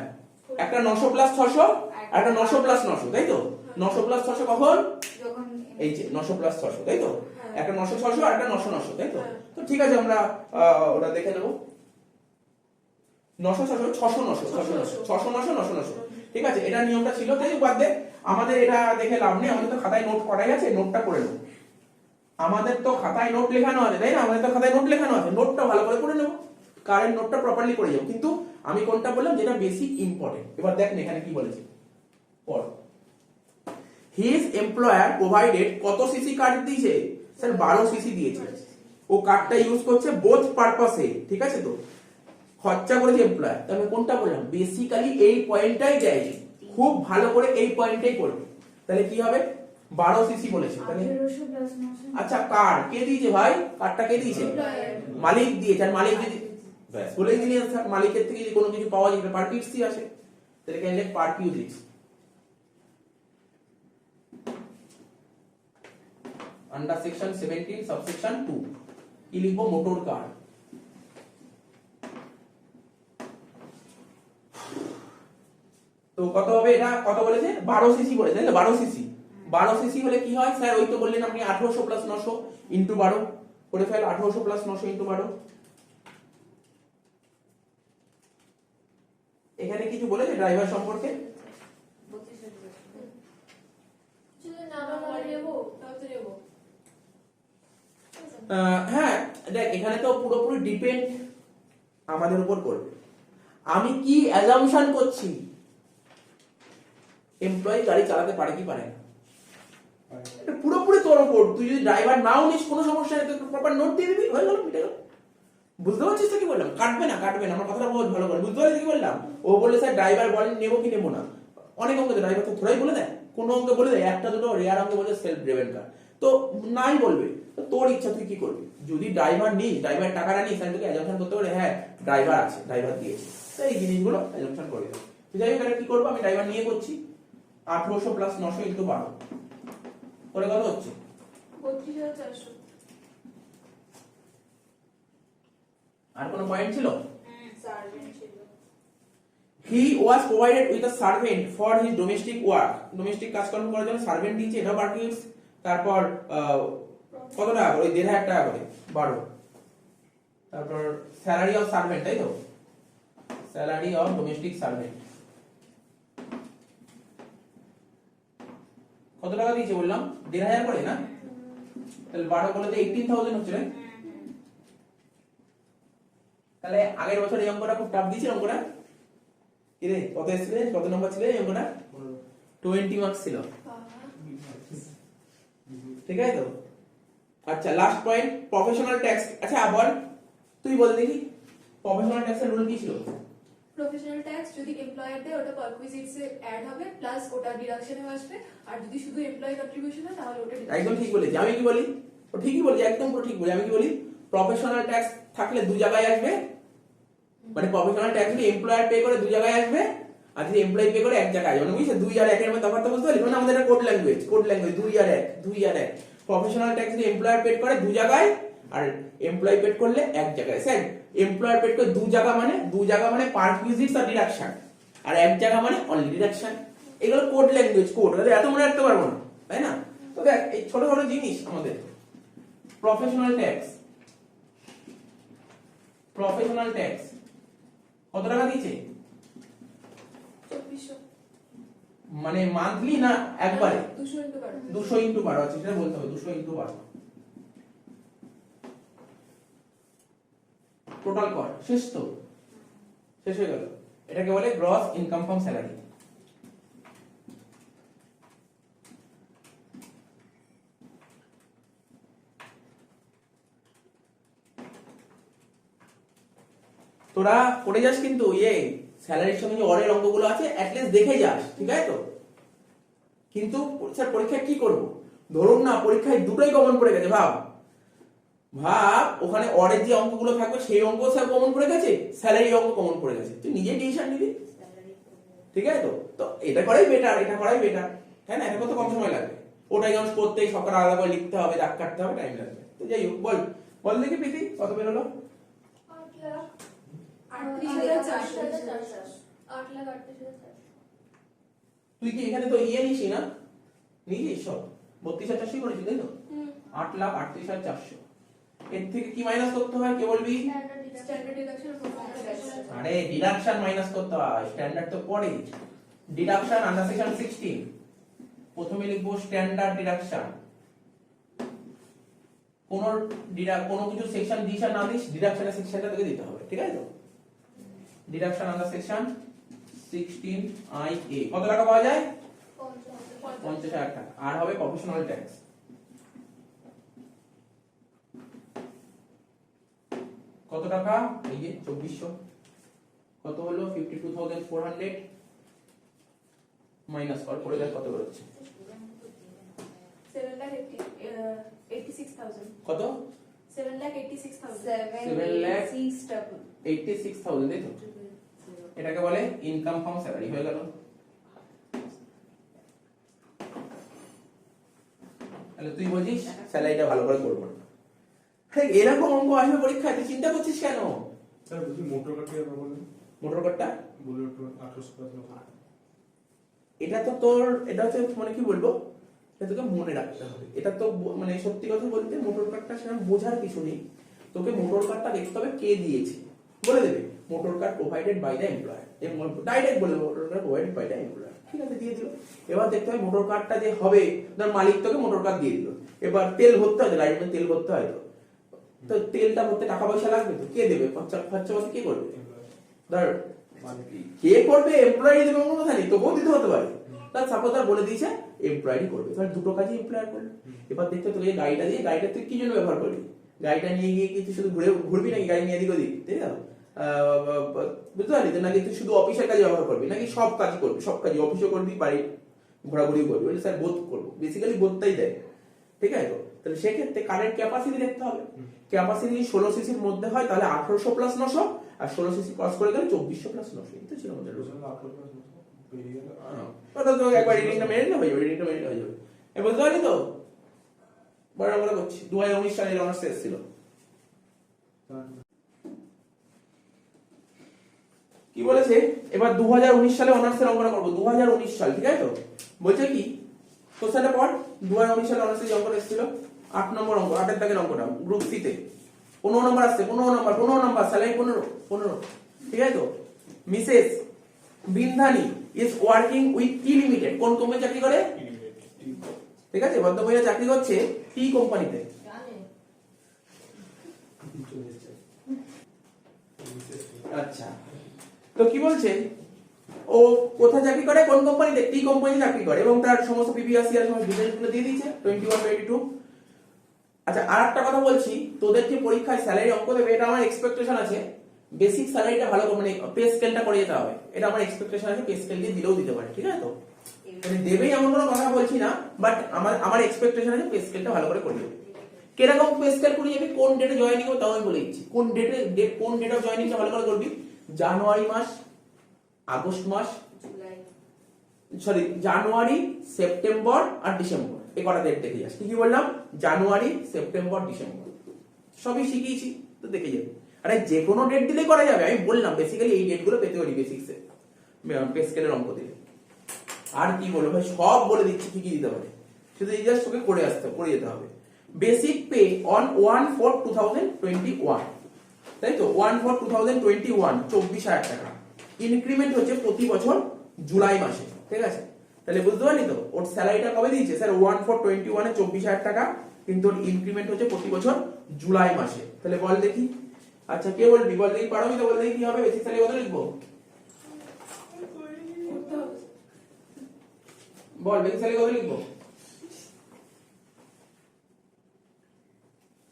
একটা 900 প্লাস 600 আর একটা 900 প্লাস 900 তাই তো 900 প্লাস 600 কখন এই যে 900 প্লাস 600 তাই তো একটা 900 600 আর একটা 900 900, তাই তো? তো ঠিক আছে, আমরা ওটা দেখে নেব। 900 600 600 900 600 900 900 900, ঠিক আছে, এটা নিয়মটা ছিল। তাই বাদ দে, আমাদের এটা দেখে লাভ নেই, আমাদের তো খাতায় নোট করাই আছে, নোটটা করে নেব। আমাদের তো খাতায় নোট লেখানো আছে, তাই না? আমাদের তো খাতায় নোট লেখানো আছে, নোটটা ভালো করে করে নেব, কারেন্ট নোটটা প্রপারলি করে যাবো। কিন্তু আমি কোনটা বললাম যেটা বেশি ইম্পর্টেন্ট। এবার দেখ না এখানে কি বলেছে, পড়। হিজ এমপ্লয়ার প্রোভাইডেড কত সিসি কার্ড দিয়েছে? স্যার 12 সিসি দিয়েছে। ও কার্ডটা ইউজ করছে বোথ পারপাসে, ঠিক আছে? তো খরচা করেছে এমপ্লয়ার, তাহলে কোনটা বললাম? বেসিক্যালি এই পয়েন্টটাই দেয়, খুব ভালো করে এই পয়েন্টটাই পড়বে। তাহলে কি হবে? 12 সিসি বলেছে, তাহলে 1800 প্লাস 900। আচ্ছা, কার্ড কে দিয়েছে ভাই? কার্ডটা কে দিয়েছে? মালিক দিয়েছে। আর মালিক যদি ব্যাস বলেই দিলি, মালিকের থেকে যদি কোনো কিছু পাওয়া যায় পার পিসই আসে, তাহলে কেন লেখ পার পিউ দিয়েছে। আন্ডার সেকশন 17 সাবসেকশন 2 কি লিখবো? Motor car. তো কত হবে এটা? কত বলেছে? 12 সিসি বলেছে, তাই তো? 12 সিসি। 12 সিসি হলে কি হয় স্যার? ওই তো বললেন আপনি 1800 প্লাস 900 ইনটু 12 করে ফেল। 1800 plus 900 into 12। এখানে কিছু বলেছে ড্রাইভার সম্পর্কে? হ্যাঁ দেখ, এখানে তো পুরোপুরি ডিপেন্ড আমাদের উপর করবে। আমি কি অ্যাজাম্পশন করছি? এমপ্লয়ি গাড়ি চালাতে পারে কি পারে না, এটা পুরোপুরি তোর উপর। তুই যদি ড্রাইভার নাও নিস কোনো সমস্যা নেই, তুই প্রপার নোট দিয়ে দিবি, হয়ে গেল, মিটে গেল। বুঝতে পারছিস তো কি বললাম? কাটবে না, কাটবে না, আমার কথাটা বহুত ভালো করে বুঝতে পারছিস কি বললাম? ও বলে স্যার ড্রাইভার বলেন নেবো কি নেবো না। অনেক অঙ্কে ড্রাইভার তো থোড়াই বলে দেয়, কোনো অঙ্কে বলে দেয়, একটা দুটো রেয়ার অঙ্কে বলে সেলফ ড্রিভেন কার, তো নাই বলবে। তো তোর ইচ্ছা, তুই কি করবি? যদি ড্রাইভার নিস, ড্রাইভার টাকাটা নিস, তাহলে তোকে অ্যাজাম্পশন করতে পারে হ্যাঁ ড্রাইভার আছে, ড্রাইভার দিয়েছে, তো এই জিনিসগুলো অ্যাজাম্পশন করে দেবে। তো যাই হোক, এটা কি করবো? আমি ড্রাইভার নিয়ে করছি। 1800 প্লাস 900 ইনটু 12 করে কত হচ্ছে? 32400। আর কোনো পয়েন্ট ছিল? সার্ভেন্ট ছিল। He was provided with a servant for his domestic work. Domestic কাজকর্ম করার জন্য সার্ভেন্ট দিয়েছে, এটাও পার্কিউস। তারপর কত টাকা করে? 1500 টাকা করে, 12। তারপর স্যালারি অফ সার্ভেন্ট, তাই তো? স্যালারি অফ ডোমেস্টিক সার্ভেন্ট কত টাকা দিয়েছে বললাম? 1500 করে না? তাহলে 12 করলে তো 18000 হচ্ছে রে। তাহলে আগের বছর এই অঙ্কটা খুব টাফ দিয়েছিল। অঙ্কটা কি রে, কত এসেছিল? কত নম্বর ছিল এই অঙ্কটা? 20 মার্কস ছিল, ঠিক আছে তো? আচ্ছা, লাস্ট পয়েন্ট, প্রফেশনাল ট্যাক্স। আচ্ছা বল, তুই বল দেখি, প্রফেশনাল ট্যাক্সের রুল কি ছিল? প্রফেশনাল ট্যাক্স যদি এমপ্লয়ার দেয় ওটা পারকুইজিটস এ অ্যাড হবে, প্লাস ওটা ডিডাকশনে আসবে। আর যদি শুধু এমপ্লয়ি কন্ট্রিবিউশন হয় তাহলে ওটা একদম ঠিক বলেছি। আমি কি বলি? ও ঠিকই বলেছি, একদম পুরো ঠিক বলি। আমি কি বলি? প্রফেশনাল ট্যাক্স থাকলে দু জায়গায় আসবে, মানে প্রফেশনাল ট্যাক্স যদি এমপ্লয়ার পে করে দু জায়গায় আসবে, আর যদি এমপ্লয়ি পে করে এক জায়গায় আসবে। মানে বুঝছো 2 আর 1 এর মধ্যে তফাৎ বুঝতে পারলি? মানে আমাদের এটা কোড ল্যাঙ্গুয়েজ, 2 আর 1, 2 আর 1। প্রফেশনাল ট্যাক্স যদি এমপ্লয়ার পে করে দু জায়গায়, আর এমপ্লয়ি পে করলে এক জায়গায়। স্যার এমপ্লয়ার পে করে দু জায়গা মানে পারকুইজিটস আর ডিডাকশন, আর এক জায়গা মানে অনলি ডিডাকশন। এগুলো কোড ল্যাঙ্গুয়েজ, কোড, এত মনে রাখতে পারবো না, তাই না? তো দেখ এই ছোট ছোট জিনিস আমাদের। প্রফেশনাল ট্যাক্স কত টাকা দিয়েছে? 2400। মানে মান্থলি না একবারে? 200 ইনটু 12। 200 ইনটু 12 আছে, সেটা বলতে হবে। 200 ইনটু 12 টোটাল কর। শেষ তো, শেষ হয়ে গেল। এটাকে বলে গ্রস ইনকাম ফ্রম স্যালারি। তোরা পড়ে যাস কিন্তু স্যালারির সঙ্গে যে অরের অঙ্কগুলো আছে অ্যাটলিস্ট দেখে যাস, ঠিক আছে তো? কিন্তু স্যার পরীক্ষায় কি করব? ধরুন না পরীক্ষায় দুটোই কমন পড়ে গেছে, ভাব ওখানে অরের যে অঙ্কগুলো থাকবে সেই অঙ্ক স্যার কমন পড়ে গেছে, স্যালারি অঙ্ক কমন পড়ে গেছে, তুই নিজেই ডিসিশন নিবি, ঠিক আছে তো? তো এটা করাই বেটার, তাই না? এটা কত কম সময় লাগবে। ওটাই যেমন করতে সকালে আলাদা করে লিখতে হবে, দাগ কাটতে হবে, টাইম লাগবে। তো যাই হোক, বল দেখি প্রীতি কত বের হলো? 8,38,400। তুই কি এখানে তো নিসি না? নিয়েছিস সব 32,400 করেছিস, তাই তো? 8,38,400। এর থেকে কি মাইনাস করতে হয় কে বলবি? স্ট্যান্ডার্ড ডিডাকশন আরে ডিডাকশন মাইনাস করতে হয়, স্ট্যান্ডার্ড তো পরে। ডিডাকশন আন্ডার সেকশন 16 প্রথমে লিখবো স্ট্যান্ডার্ড ডিডাকশন। কোনো কিছু সেকশন দিস আর না দিস, ডিডাকশনের সেকশনটা তোকে দিতে হবে, ঠিক আছে তো? ডিডাকশন আন্ডার সেকশন 16 IA কত টাকা পাওয়া যায়? 50,000 টাকা। আর হবে প্রফেশনাল ট্যাক্স, কত টাকা? এই যে 2400। কত হলো? 52,400 মাইনাস কর, করে দেখ কত বেরোচ্ছে। 7,86,000 কত? 7,86,000 86,000 তাই তো? এটাকে বলে ইনকাম ফ্রম স্যালারি। হয়ে গেল। তাহলে তুই বলছিস স্যালারিটা ভালো করে করবো না। এরকম অঙ্ক আসবে পরীক্ষায়, তুই চিন্তা করছিস কেন? স্যার বলছি মোটর কার্ড কি বলেন? মোটর কারটা বুলেট 800 এটা তো তোর, এটা হচ্ছে মানে কি বলবো, এটা তোকে মনে রাখতে হবে। এটা তো মানে সত্যি কথা বলতে মোটর কারটা সেরকম বোঝার কিছু নেই। তোকে মোটর কারটা দেখতে হবে কে দিয়েছে, বলে দেবে motor car provided by the employer. Direct বলে দেবে motor car provided by the employer, ঠিক আছে, দিয়ে দিল। এবার দেখতে হবে মোটর কারটা যে হবে, ধর মালিক তোকে মোটর কার দিয়ে দিল। এবার তেল ভরতে হয়, গাড়ির মধ্যে তেল ভরতে হয়, তো তেলটা ভরতে টাকা পয়সা লাগবে, তো কে দেবে? খরচাপাতি কে করবে? ধর কে করবে? এমপ্লয়ি দেবে, কোনো কথা নেই, তোকেও দিতে হতে পারে। তার সাপোজ তার বলে দিয়েছে এমপ্লয়ি করবে, তাহলে দুটো কাজই এমপ্লয়ার করবে। এবার দেখতে তোকে গাড়িটা দিয়ে, গাড়িটা তুই কি জন্য ব্যবহার করবি? গাড়িটা নিয়ে গিয়ে কি তুই শুধু ঘুরবি নাকি গাড়ি নিয়ে এদিক ওদিক, তাই না? বুঝতে পারলি তো? নাকি তুই শুধু অফিসের কাজে ব্যবহার করবি, নাকি সব কাজ করবি? সব কাজই, অফিসও করবি, বাড়ি ঘোরাঘুরি করবি। বলে স্যার বোধ করবো, বেসিক্যালি বোধটাই দেয়, ঠিক আছে তো? তাহলে সেক্ষেত্রে কারের ক্যাপাসিটি দেখতে হবে। ক্যাপাসিটি 16 সিসির মধ্যে হয় তাহলে 1800 প্লাস 900, আর 16 সিসি ক্রস করে গেলে 2400 প্লাস 900। এটা ছিল আমাদের রুল। কথা তো একবার রিডিংটা মেরে নিলে হয়ে যাবে, রিডিংটা মেরে নিলে হয়ে যাবে। এ বুঝতে পারলি তো? বড় বড় করছি। 2019 সালে অনার্স টেস্ট ছিল। কি বলেছে? এবার 2019 সালে অনার্সের অঙ্কটা করবো। 2019 সাল, ঠিক আছে তো? বলছে কি কোশ্চেনটা পড়। 2019 সালে অনার্সের যে অঙ্কটা এসেছিল 8 নম্বর অঙ্ক, 8 এর দাগের অঙ্কটা, গ্রুপ সি তে 15 নম্বর আসছে, 15 নম্বর স্যালারি 15, ঠিক আছে তো? Mrs Bindhani is working with T limited. কোন কোম্পানি চাকরি করে? ঠিক আছে, ভদ্রমহিলা চাকরি করছে টি কোম্পানিতে। আচ্ছা, তো কি বলছে? ও কোথায় চাকরি করে? কোন কোম্পানিতে? টি কোম্পানিতে চাকরি করে, এবং তার সমস্ত পিপিএসসি আর সমস্ত ডিটেইলসগুলো দিয়ে দিয়েছে 21, 22। আচ্ছা, আর একটা কথা বলছি, তোদের যে পরীক্ষায় স্যালারি অঙ্ক দেবে, এটা আমার এক্সপেকটেশন আছে বেসিক স্যালারিটা ভালো করে, মানে পে স্কেলটা করে যেতে হবে। এটা আমার এক্সপেকটেশন আছে, পে স্কেল দিয়ে দিলেও দিতে পারে, ঠিক আছে তো? মানে দেবেই এমন কোনো কথা বলছি না, বাট আমার এক্সপেকটেশন আছে পে স্কেলটা ভালো করে করে দেবে। কিরকম পে স্কেল করে যাবি, কোন ডেটে জয়েনিং হবে তাও আমি বলে দিচ্ছি। কোন ডেট অফ জয়েনিংটা ভালো করে করবি। জানুয়ারি মাস, আগস্ট মাস, জানুয়ারি, সেপ্টেম্বর আর ডিসেম্বর, এই কটা ডেট দেখে যাস। কি বললাম? জানুয়ারি, সেপ্টেম্বর, ডিসেম্বর, সবই শিখিয়েছি, তো দেখে যাবে। আরে যে কোনো ডেট দিলে করা যাবে, আমি বললাম বেসিক্যালি এই ডেটগুলো পেতে পারি বেসিক্সে পে স্কেলের অঙ্ক দিলে। আর কি বলবো ভাই, সব বলে দিচ্ছি কি কি দিতে পারে, শুধু এই জাস্ট তোকে করে যেতে হবে। বেসিক পে অন 1/4/2021, তাই তো? 1/4/2021 24,000 টাকা। ইনক্রিমেন্ট হচ্ছে প্রতি বছর জুলাই মাসে, ঠিক আছে? তাহলে বুঝতে পারলি তো ওর স্যালারিটা কবে দিয়েছে? স্যার 1/4/21 এ 24,000 টাকা, কিন্তু ওর ইনক্রিমেন্ট হচ্ছে প্রতি বছর জুলাই মাসে। তাহলে বল দেখি। আচ্ছা, কে বলবি? বল দেখি, পারবি তো? বল দেখি কি হবে, বেসিক স্যালারি কত লিখবো? বল বেসিক স্যালারি কত লিখবো?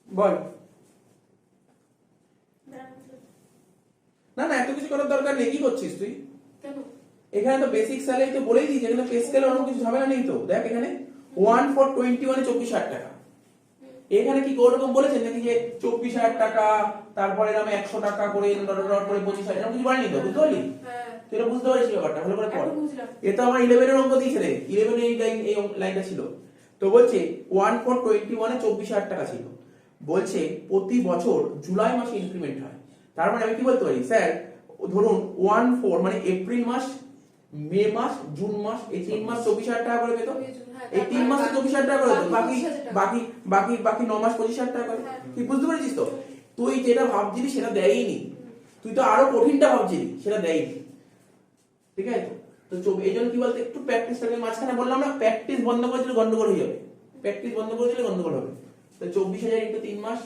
বল। না না, এত কিছু করার দরকার নেই। কি করছিস তুই? এখানে তো বেসিক স্যালারি তো বলেই দিয়েছে, এখানে পে স্কেল অন্য কিছু ঝামেলা নেই তো। দেখ এখানে 1/4/21 এ 24,000 টাকা। এখানে কি ওরকম বলেছেন নাকি যে 24,000 টাকা তারপরে নামে 100 টাকা করে ডট করে 25,000, এরকম কিছু বলেনি তো? বুঝতে পারলি? তুই এটা বুঝতে পারছিস ব্যাপারটা? ভালো করে পড়। এটা আমার 11 এর অঙ্ক দিয়েছে রে, 11 এর এই লাইনটা ছিল। তো বলছে 1/4/21 এ 24,000 টাকা ছিল। বলছে প্রতি বছর জুলাই মাসে ইনক্রিমেন্ট হয়। তার মানে আমি কি বলতে পারি? স্যার ধরুন 1/4 মানে এপ্রিল মাস, মে মাস, জুন মাস, এই 3 মাস 24,000 টাকা করে পেতো। হ্যাঁ, এই 3 মাসে 24,000 টাকা করে পেতো, বাকি 25,000 টাকা। বাকি বাকি বাকি 9 মাস 25,000 টাকা করে। হ্যাঁ। তুই বুঝতে পেরেছিস তো? তুই যেটা ভাবছিলি সেটা দেয়নি, তুই তো আরো কঠিনটা ভাবছিলি, সেটা দেয়নি। ঠিক আছে তো? তো এই জন্য কি বলতে, একটু প্র্যাকটিসটাকে মাঝখানে বললাম না, প্র্যাকটিস বন্ধ করে দিলে গন্ডগোল হয়ে যাবে, প্র্যাকটিস বন্ধ করে দিলে গন্ডগোল হবে। তো 24,000 ইনটু 3 মাস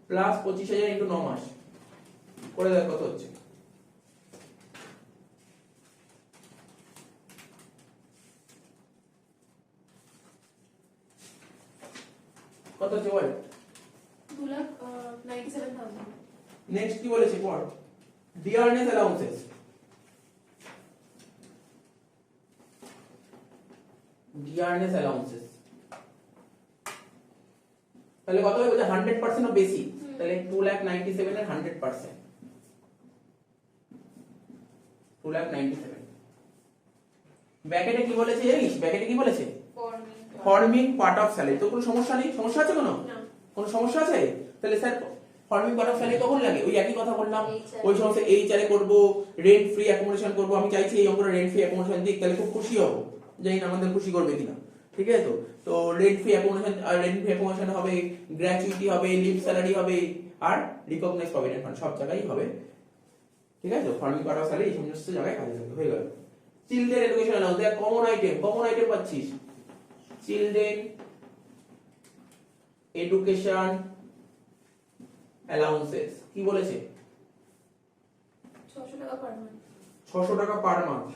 প্লাস 25,000 ইনটু 9 মাস করে দেখ কত হচ্ছে। কত হচ্ছে বল? 2,97,000। নেক্সট কি বলেছে পড়, ডিয়ারনেস অ্যালাউন্সেস। ডিয়ারনেস অ্যালাউন্সেস তাহলে কত হবে? 100% ও বেশি, তাহলে 2,97,000 এর 100%, 2,97,000। ব্র্যাকেটে কি বলেছে জানিস? ব্র্যাকেটে কি বলেছে? Forming part of salary. তো কোনো সমস্যা নেই? সমস্যা আছে কোনো? না। কোনো সমস্যা আছে? তাহলে sir forming part of salary কখন লাগে? ওই একই কথা বললাম, ওই সমস্ত HR এ করব, রেন্ট ফ্রি অ্যাকোমোডেশন করব। আমি চাইছি এই অঙ্কটা রেন্ট ফ্রি অ্যাকোমোডেশন দিক, তাহলে খুব খুশি হব, জানি না আমাদের খুশি করবে কিনা। ঠিক আছে তো? তো রেন্ট ফ্রি অ্যাকোমোডেশন, আর রেন্ট ফ্রি অ্যাকোমোডেশন হবে, গ্র্যাচুইটি হবে, লিভ স্যালারি হবে, আর রিকগনাইজড প্রভিডেন্ট ফান্ড, সব জায়গায় হবে। ঠিক আছে তো? ফর্মিং পার্ট অফ স্যালারি এই সমস্ত জায়গায় কাজে লাগবে। হয়ে গেল। চিলড্রেন এডুকেশন অ্যালাউন্স, দেখ কমন আইটেম পাচ্ছিস। চিলড্রেন এডুকেশন অ্যালাউন্সেস কি বলেছে? 600 টাকা পার মান্থ। 600 টাকা পার মান্থ।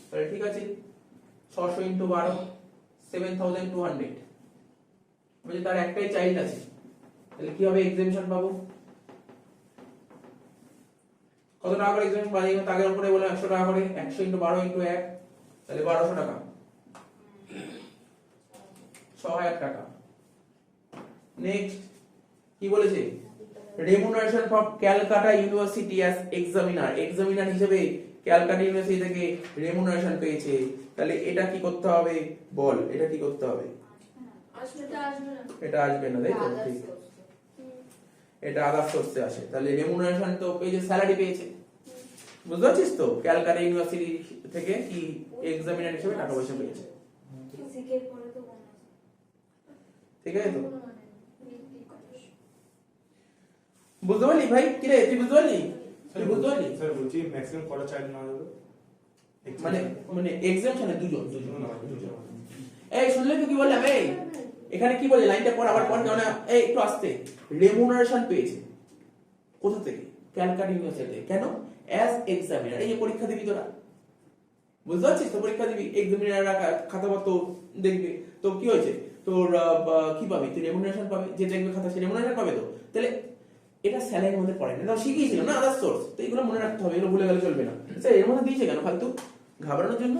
তাহলে ঠিক আছে, 600 ইনটু 12 7,200। বলছে তার একটাই চাইল্ড আছে, তাহলে কি হবে? এক্সেমশন পাবো। কত টাকা করে এক্সেমশন পাই? তাগের উপরে বলে 100 টাকা করে, 100 ইনটু 12 ইনটু 1, তাহলে 1200 টাকা, 6,000 টাকা। নেক্সট কি বলেছে? Remuneration from Calcutta university as examiner. Examiner হিসেবে ক্যালকাটা ইউনিভার্সিটি থেকে রেমুনারেশন পেয়েছে, তাহলে এটা কি করতে হবে বল? এটা কি করতে হবে? আসবে না। এটা আসবে না, তাই তো? ঠিক, এটা আদার সোর্সে আসে। তাহলে রেমুনারেশন তো পেয়েছে, স্যালারি পেয়েছে, বুঝতে পারছিস তো? ক্যালকাটা ইউনিভার্সিটি থেকে কি এক্সামিনার হিসেবে টাকা পয়সা পেয়েছে। ঠিক আছে তো? বুঝতে পারলি ভাই? কি রে, তুই বুঝতে পারলি? তুই বুঝতে পারলি? স্যার বলছি ম্যাক্সিমাম কটা চাইল্ড না যাবে? মানে মানে এক্সামশনে দুজন। এই শুনলে তো কি বললাম? এই এখানে কি বলে, লাইনটা পড়, আবার পড়, কারণ এই একটু আস্তে। রেমুনারেশন পেয়েছে কোথা থেকে? ক্যালকাটা ইউনিভার্সিটি থেকে। কেন? As examiner. এই যে পরীক্ষা দিবি তোরা, বুঝতে পারছিস তো? পরীক্ষা দিবি, এক্সামিনাররা খাতাপত্র দেখবে, তো কি হয়েছে তোর? কি পাবি তুই? রেমুনারেশন পাবি। যে দেখবে খাতা সে রেমুনারেশন পাবে। তো তাহলে এটা স্যালারির মধ্যে পড়ে না, এটা শিখিয়েছিল না আদার সোর্স, তো এগুলো মনে রাখতে হবে, এগুলো ভুলে গেলে চলবে না। স্যার এর মধ্যে দিয়েছে কেন ফালতু? ঘাবড়ানোর জন্য?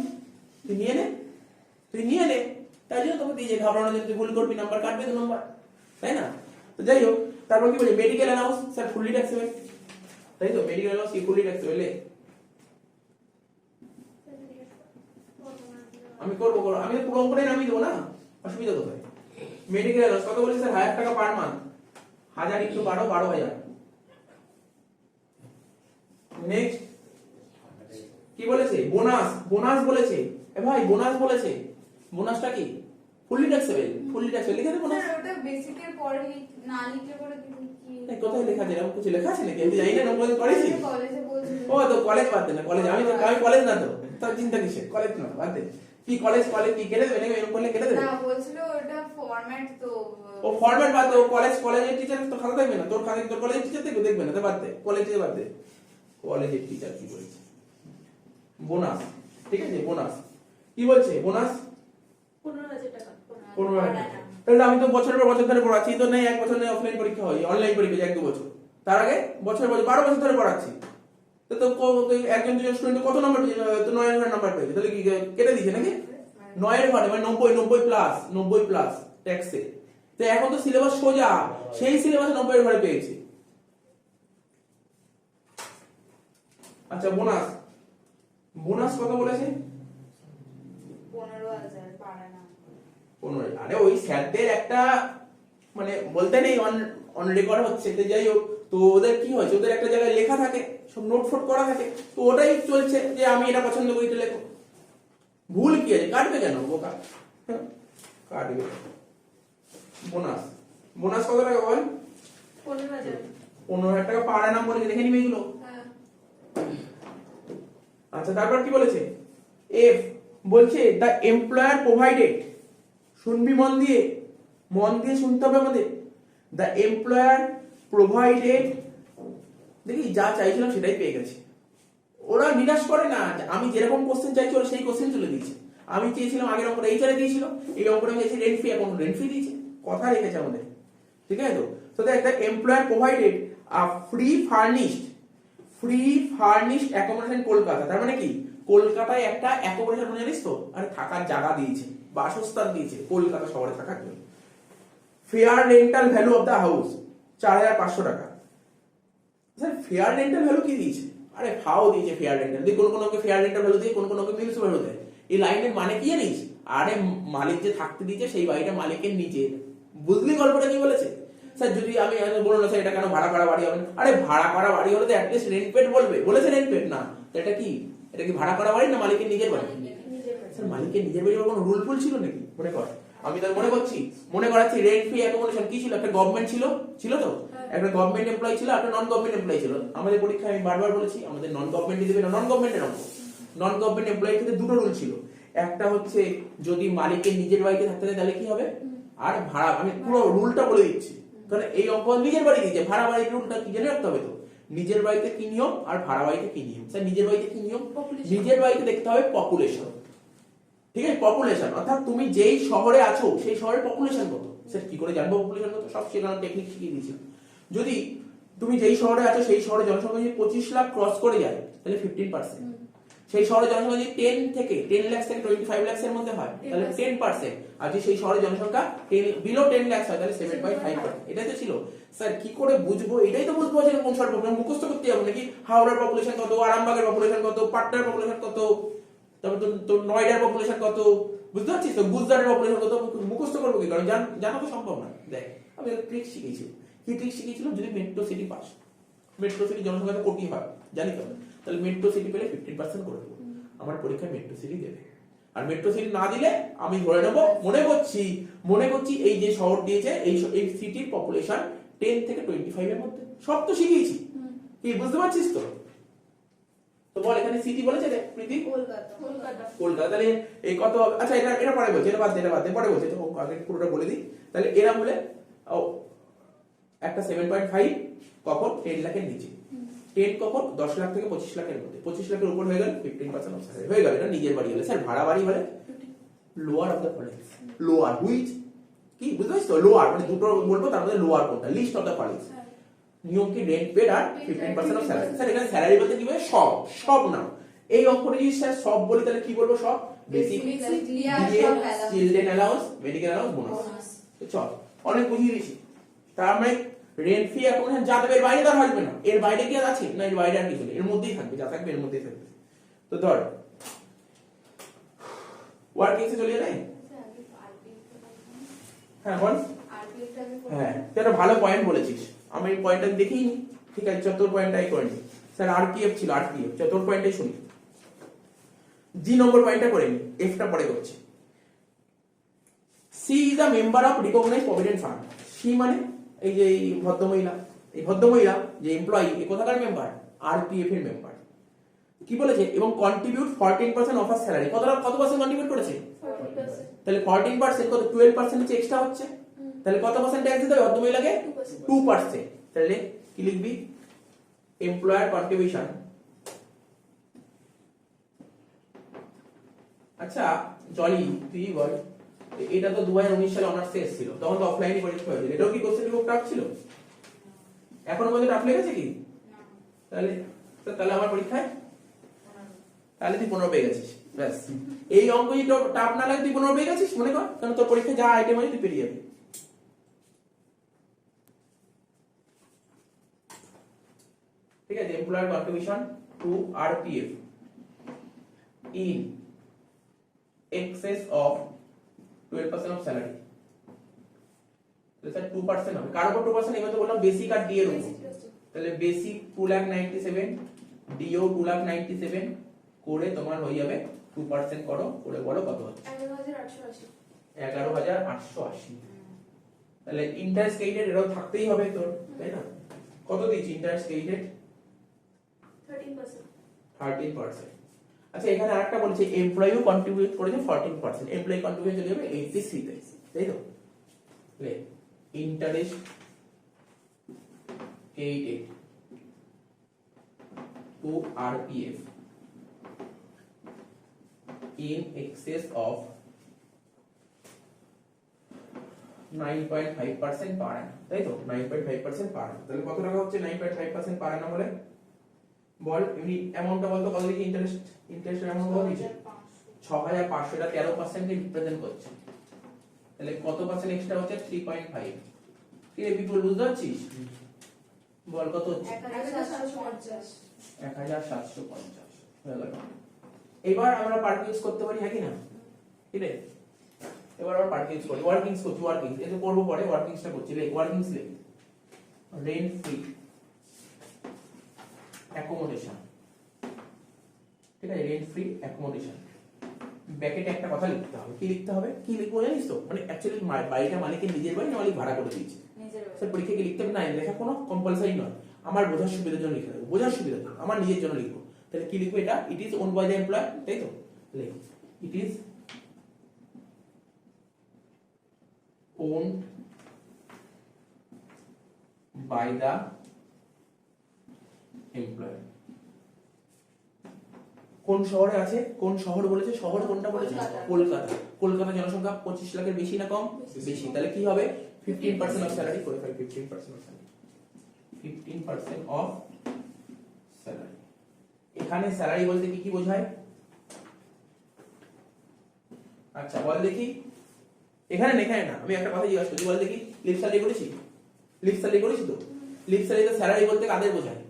তুই নিয়ে নে, তুই নিয়ে নে, তাই জন্য তোকে দিয়েছে ঘাবড়ানোর জন্য। তুই ভুল করবি, নাম্বার কাটবে তো নাম্বার, তাই না? তো যাই হোক, তারপর কি বলি? Medical allowance sir fully taxable, তাই তো? মেডিকেল অ্যালাউন্স কি ফুললি ট্যাক্সেবল? আমি করবো, আমি তো পুরো অঙ্কটাই নামিয়ে দেবো না, অসুবিধা কোথায়? মেডিকেল অ্যালাউন্স কত বলেছে স্যার? 1,000 টাকা পার মান্থ, 1000 ইনটু 12 12,000। নেক্সট কি বলেছে? বোনাস বলেছে। এ ভাই বোনাস বলেছে, বোনাসটা কি? ফুললি ট্যাক্সেবল, লিখে দেবো না? ওটা বেসিকের পরে না লিখলে পরে কি কোথায় লেখা আছে? এরকম কিছু লেখা আছে নাকি? আমি জানি না, নম্বর করেছি। কলেজে বলছিল। ও তো কলেজ বাদ দে না, কলেজ আমি কলেজ না তো, তার চিন্তা কিসের? কলেজ না, বাদ দে। কি কলেজ কি কেটে দেবে নাকি? এরকম করলে কেটে দেবে? না বলছিল ওটা ফরম্যাট তো। ও ফরম্যাট বাদ দে। কলেজের টিচার তো খাতা দেখবে না, তোর কলেজের টিচার দেখবে না, তো বাদ দে, কলেজে বাদ দে। কলেজের টিচার কি বলছে? বোনাস, ঠিক আছে? বোনাস কি বলছে? বোনাস 15,000 টাকা। 15,000 টাকা। তাহলে আমি তো বছরের পর বছর ধরে পড়াচ্ছি, তো নেই 1 বছর নেই অফলাইন পরীক্ষা হয়, অনলাইন পরীক্ষা 1-2 বছর। তার আগে বছরের পর 12 বছর ধরে পড়াচ্ছি। তো একজন দুজন স্টুডেন্ট কত নম্বর পেয়েছে? তো 9 নাম্বার পেয়েছে, তাহলে কি কেটে দিয়েছে নাকি? 9 এর ঘরে মানে 90 প্লাস ট্যাক্সে। তো এখন তো সিলেবাস সোজা, সেই সিলেবাস 90 এর ঘরে পেয়েছে। আচ্ছা বোনাস কত বলেছে? 15,000 পারে না। 15। আরে ওই স্যারদের একটা মানে বলতে নেই, অন রেকর্ড হচ্ছে, তো যাই হোক তো ওদের কি হয়েছে, ওদের একটা জায়গায় লেখা থাকে, সব নোট ফোট করা থাকে, তো ওটাই চলছে যে আমি এটা পছন্দ করি, এটা লেখো। ভুল কি আছে, কাটবে কেন বোকা, হ্যাঁ, কাটবে। বোনাস, বোনাস কত টাকা বল? 15,000। 15,000 টাকা পার অ্যানাম বলেছে, দেখে নিবি এগুলো। হ্যাঁ। আচ্ছা তারপর কি বলেছে, এফ বলছে দ্য এমপ্লয়ার প্রোভাইডেড, শুনবি মন দিয়ে শুনতে হবে আমাদের। দ্য এমপ্লয়ার প্রোভাইডেড, দেখি যা চাইছিলাম সেটাই পেয়ে গেছে। ওরা নিরাশ করে না, আমি যেরকম কোশ্চেন চাইছি ওরা সেই কোশ্চেন তুলে দিয়েছে। আমি চেয়েছিলাম আগের অঙ্কটা এইচআরে দিয়েছিল, এই অঙ্কটা আমি চেয়েছি রেন্ট ফি, এখন রেন্ট ফি দিয়েছে, কথা রেখেছে আমাদের, ঠিক আছে তো। তো দেখ the employer provided a free furnished accommodation Kolkata, তার মানে কি কলকাতায় একটা অ্যাকোমোডেশন জানিস তো, আর থাকার জায়গা দিয়েছে, বাসস্থান দিয়েছে কলকাতা শহরে থাকার জন্য। Fair rental value of the house 4,500 টাকা। স্যার ফেয়ার রেন্টাল ভ্যালু কি দিয়েছে? আরে ফাও দিয়েছে ফেয়ার রেন্টাল দিয়ে, কোন কোন ওকে ফেয়ার রেন্টাল ভ্যালু দিয়ে, কোন কোন ওকে মিউনিসিপাল ভ্যালু দেয়। এই লাইনের মানে কি জানিস? আরে মালিক যে থাকতে দিয়েছে সেই বাড়িটা মালিকের নিচে, বুঝলি গল্পটা কি বলেছে? স্যার যদি আমি বলবো না স্যার এটা কেন ভাড়া করা বাড়ি হবে না, আরে ভাড়া করা বাড়ি হলে তো অ্যাটলিস্ট রেন্ট পেড বলবে, বলেছে রেন্ট পেড না, তো এটা কি ভাড়া করা বাড়ি না মালিকের নিজের বাড়ি? স্যার মালিকের নিজের বাড়ির কোনো রুল ফুল ছিল নাকি? মনে কর, আমি তার মনে করাচ্ছি রেন্ট ফ্রি অ্যাকোমোডেশন কি ছিল, একটা গভর্নমেন্ট ছিল তো, একটা গভর্নমেন্ট এমপ্লয়ি ছিল, একটা নন গভর্নমেন্ট এমপ্লয়ি ছিল। আমাদের পরীক্ষায় আমি বারবার বলেছি আমাদের নন গভর্নমেন্ট দিবে না, নন গভর্নমেন্টের অঙ্ক। নন গভর্নমেন্ট এমপ্লয়ি থেকে দুটো রুল ছিল, একটা হচ্ছে যদি মালিকের নিজের বাড়িতে থাকতে দেয় তাহলে কি হবে, আর ভাড়া, আমি পুরো রুলটা বলে দিচ্ছি কারণ এই অঙ্ক নিজের বাড়ি দিয়েছে। ভাড়া বাড়ির রুলটা কি জেনে রাখতে হবে তো, নিজের বাড়িতে কি নিয়ম আর ভাড়া বাড়িতে কি নিয়ম। স্যার নিজের বাড়িতে কি নিয়ম? নিজের বাড়িতে দেখতে হবে পপুলেশন, ঠিক আছে, পপুলেশন অর্থাৎ তুমি যেই শহরে আছো সেই শহরের পপুলেশন কত। স্যার কি করে জানবো পপুলেশন কত? সব শেখানোর টেকনিক শিখিয়ে দিয়েছি। যদি তুমি যেই শহরে আছো সেই শহরে জনসংখ্যা যদি 25 লাখ ক্রস করে যায় তাহলে 15%, সেই শহরের জনসংখ্যা যদি 10 লাখ থেকে 25 লাখ এর মধ্যে হয় তাহলে 10%, আর যদি সেই শহরের জনসংখ্যা বিলো 10 লাখ হয় তাহলে 7.5%। এটাই তো ছিল। স্যার কি করে বুঝবো? এটাই তো বুঝবো যে কোন শহর পপুলেশন মুখস্থ করতে হবে নাকি? হাওড়ার পপুলেশন কত, আরামবাগের পপুলেশন কত, পাটনার পপুলেশন কত, তারপর তো নয়ডার পপুলেশন কত, বুঝতে পারছিস তো, গুজরাটের পপুলেশন কত মুখস্থ করবো কি? কারণ জানা তো সম্ভব না। দেখ আমি ট্রিক শিখেছি, কি ট্রিক শিখেছিলাম, যদি metro city pass, metro city জনসংখ্যা কোটি হয় জানি তো, তাহলে মেট্রো সিটি পেলে 15% করে দেবো, আমার পরীক্ষায় মেট্রো সিটি দেবে। আর মেট্রো সিটি না দিলে আমি ধরে নেবো, মনে করছি এই যে শহর দিয়েছে এই সিটির পপুলেশন 10 থেকে 25 এর মধ্যে। সব তো শিখিয়েছি, কি বুঝতে পারছিস তো? তো বল এখানে সিটি বলেছে রে প্রীতি, কলকাতা, তাহলে এই কত? আচ্ছা এটা পরে বলছে, এটা বাদ দে পরে বলছে, তো আগে পুরোটা বলে দিই। তাহলে এরা বলে একটা 7.5 কখন 10 লাখের নিচে, 10 কখন 10 লাখ থেকে 25 লাখের মধ্যে, 25 লাখের উপর হয়ে গেল 15% অফ স্যালারি হয়ে গেল। এটা নিজের বাড়ি হলে। স্যার ভাড়া বাড়ি হলে lower of the following, lower which কি বুঝতে পারছিস তো? লোয়ার মানে দুটো বলবো তার মধ্যে লোয়ার কোনটা, লিস্ট অফ দ্য ফলোইং। নিয়ম কি রেন্ট পেড আর 15% অফ স্যালারি। স্যার এখানে স্যালারি বলতে কি হবে? সব না। এই অঙ্কটা যদি স্যার সব বলি তাহলে কি বলবো? সব, basic, children allowance, medical allowance, bonus. চল অনেক বুঝিয়ে দিয়েছি। তার মানে রেন্ট ফি অ্যাকোমোডেশন যা দেবে এর বাইরে তার আসবে না, এর বাইরে কি আর আছে না, এর বাইরে আর কিছু নেই, এর মধ্যেই থাকবে, যা থাকবে এর মধ্যেই থাকবে। তো ধর ওয়ার্কিংসে চলে যাবে। হ্যাঁ বল। হ্যাঁ তুই একটা ভালো পয়েন্ট বলেছিস, আমি এই পয়েন্টটা দেখিনি, ঠিক আছে চতুর পয়েন্টটাই করে নি। স্যার আরপিএফ ছিল, আরপিএফ চতুর পয়েন্টটাই শুনি, জি নম্বর পয়েন্টটা করে নি, এফটা পরে করছি। She is a member of recognised provident fund. She মানে এই যে ভদ্রমহিলা যে এমপ্লয়ি, এই কোথাকার মেম্বার? আরপিএফ এর মেম্বার। কি বলেছে? এবং কন্ট্রিবিউট 14% অফ আর স্যালারি। কত পার্সেন্ট কন্ট্রিবিউট করেছে? 40%। তাহলে 14% কত? 12% হচ্ছে এক্সট্রা হচ্ছে, তাহলে কত পার্সেন্ট ট্যাক্স দিতে হবে ভদ্রমহিলাকে? 2%। তাহলে কি লিখবি? Employer contribution. আচ্ছা জলি তুই বল, এটা তো 2019 সালে অনার্স শেষ ছিল, তখন তো অফলাইনে পরীক্ষা হয়েছিল, এটাও কি কোশ্চেন খুব টাফ ছিল? এখনো পর্যন্ত টাফ লেগেছে কি? তাহলে আমার পরীক্ষায় তাহলে তুই 15 পেয়ে গেছিস, ব্যাস। এই অঙ্ক যদি তোর টাফ না লাগে তুই 15 পেয়ে গেছিস মনে কর, কারণ তোর পরীক্ষায় যা আইটেম আছে তুই পেরিয়ে যাবি। ঠিক আছে, employer contribution to RPF in excess of 12% of salary, তো স্যার 2% হবে। কার উপর 2%? এবার তো বললাম বেসিক আর ডি এর উপর, তাহলে বেসিক 2,97,000, ডিও 2,97,000 করে তোমার হয়ে যাবে 2% করো, করে বলো কত হচ্ছে? 11,880। 11,880। তাহলে ইন্টারেস্ট ক্রেডিটেড এটাও থাকতেই হবে তোর, তাই না? কত দিয়েছি ইন্টারেস্ট ক্রেডিটেড? 13%। 13%। আচ্ছা এখানে আরেকটা বলেছে এমপ্লয়িও কন্ট্রিবিউট করেছে 14%, এমপ্লয়ি কন্ট্রিবিউশন চলে যাবে 83 তে, তাই তো? তাহলে interest credited to RPF in excess of 9.5% per annum, তাই তো? 9.5% per annum। তাহলে কত টাকা হচ্ছে 9.5% per annum হলে? বল এমনি অ্যামাউন্টটা বলতো কত দিকে ইন্টারেস্টের অ্যামাউন্ট কত দিয়েছে? 6,500, এটা 13% কে রিপ্রেজেন্ট করছে। তাহলে কত পার্সেন্ট এক্সট্রা হচ্ছে? 3.5। কি রে বিপুল, বুঝতে পারছিস? বল কত হচ্ছে? 1,750। 1,750 হয়ে গেল। এবার আমরা পার্ট ইউজ করতে পারি, হ্যাঁ কি না? ঠিক আছে, এবার আমরা পার্ট ইউজ করি। ওয়ার্কিংস করছি, ওয়ার্কিংস এটা করব পরে, ওয়ার্কিংসটা করছি। ওয়ার্কিংস লিখ রেন্ট ফ্রি অ্যাকোমোডেশন, ঠিক আছে? রেন্ট ফ্রি অ্যাকোমোডেশন ব্র্যাকেটে একটা কথা লিখতে হবে। কি লিখতে হবে? কি লিখবো জানিস তো? মানে অ্যাকচুয়ালি বাড়িটা মালিকের নিজের বাড়ি না মালিক ভাড়া করে দিয়েছে? নিজের স্যার পরীক্ষা কি লিখতে হবে? না, লেখা কোনো কম্পালসারি নয়, আমার বোঝার সুবিধার জন্য লিখে দেবো, বোঝার সুবিধার জন্য, আমার নিজের জন্য লিখবো। তাহলে কি লিখবো? এটা it is own by the employer, তাই তো? It is owned by the employer। কোন শহরে আছে? কোন শহর বলেছে? শহর কোনটা বলেছে? কলকাতা। কলকাতা জনসংখ্যা 25 লাখের বেশি না কম? বেশি। তাহলে কি হবে? 15% অফ স্যালারি করে fail. 15% of salary, 15% of salary. এখানে স্যালারি বলতে কি কি বোঝায়? আচ্ছা বল দেখি, এখানে লেখায় না, আমি একটা কথা জিজ্ঞাসা করছি, বল দেখি লিপ স্যালারি করেছি? লিপ স্যালারি করেছি তো? লিপ স্যালারিতে স্যালারি বলতে কাদের বোঝায়?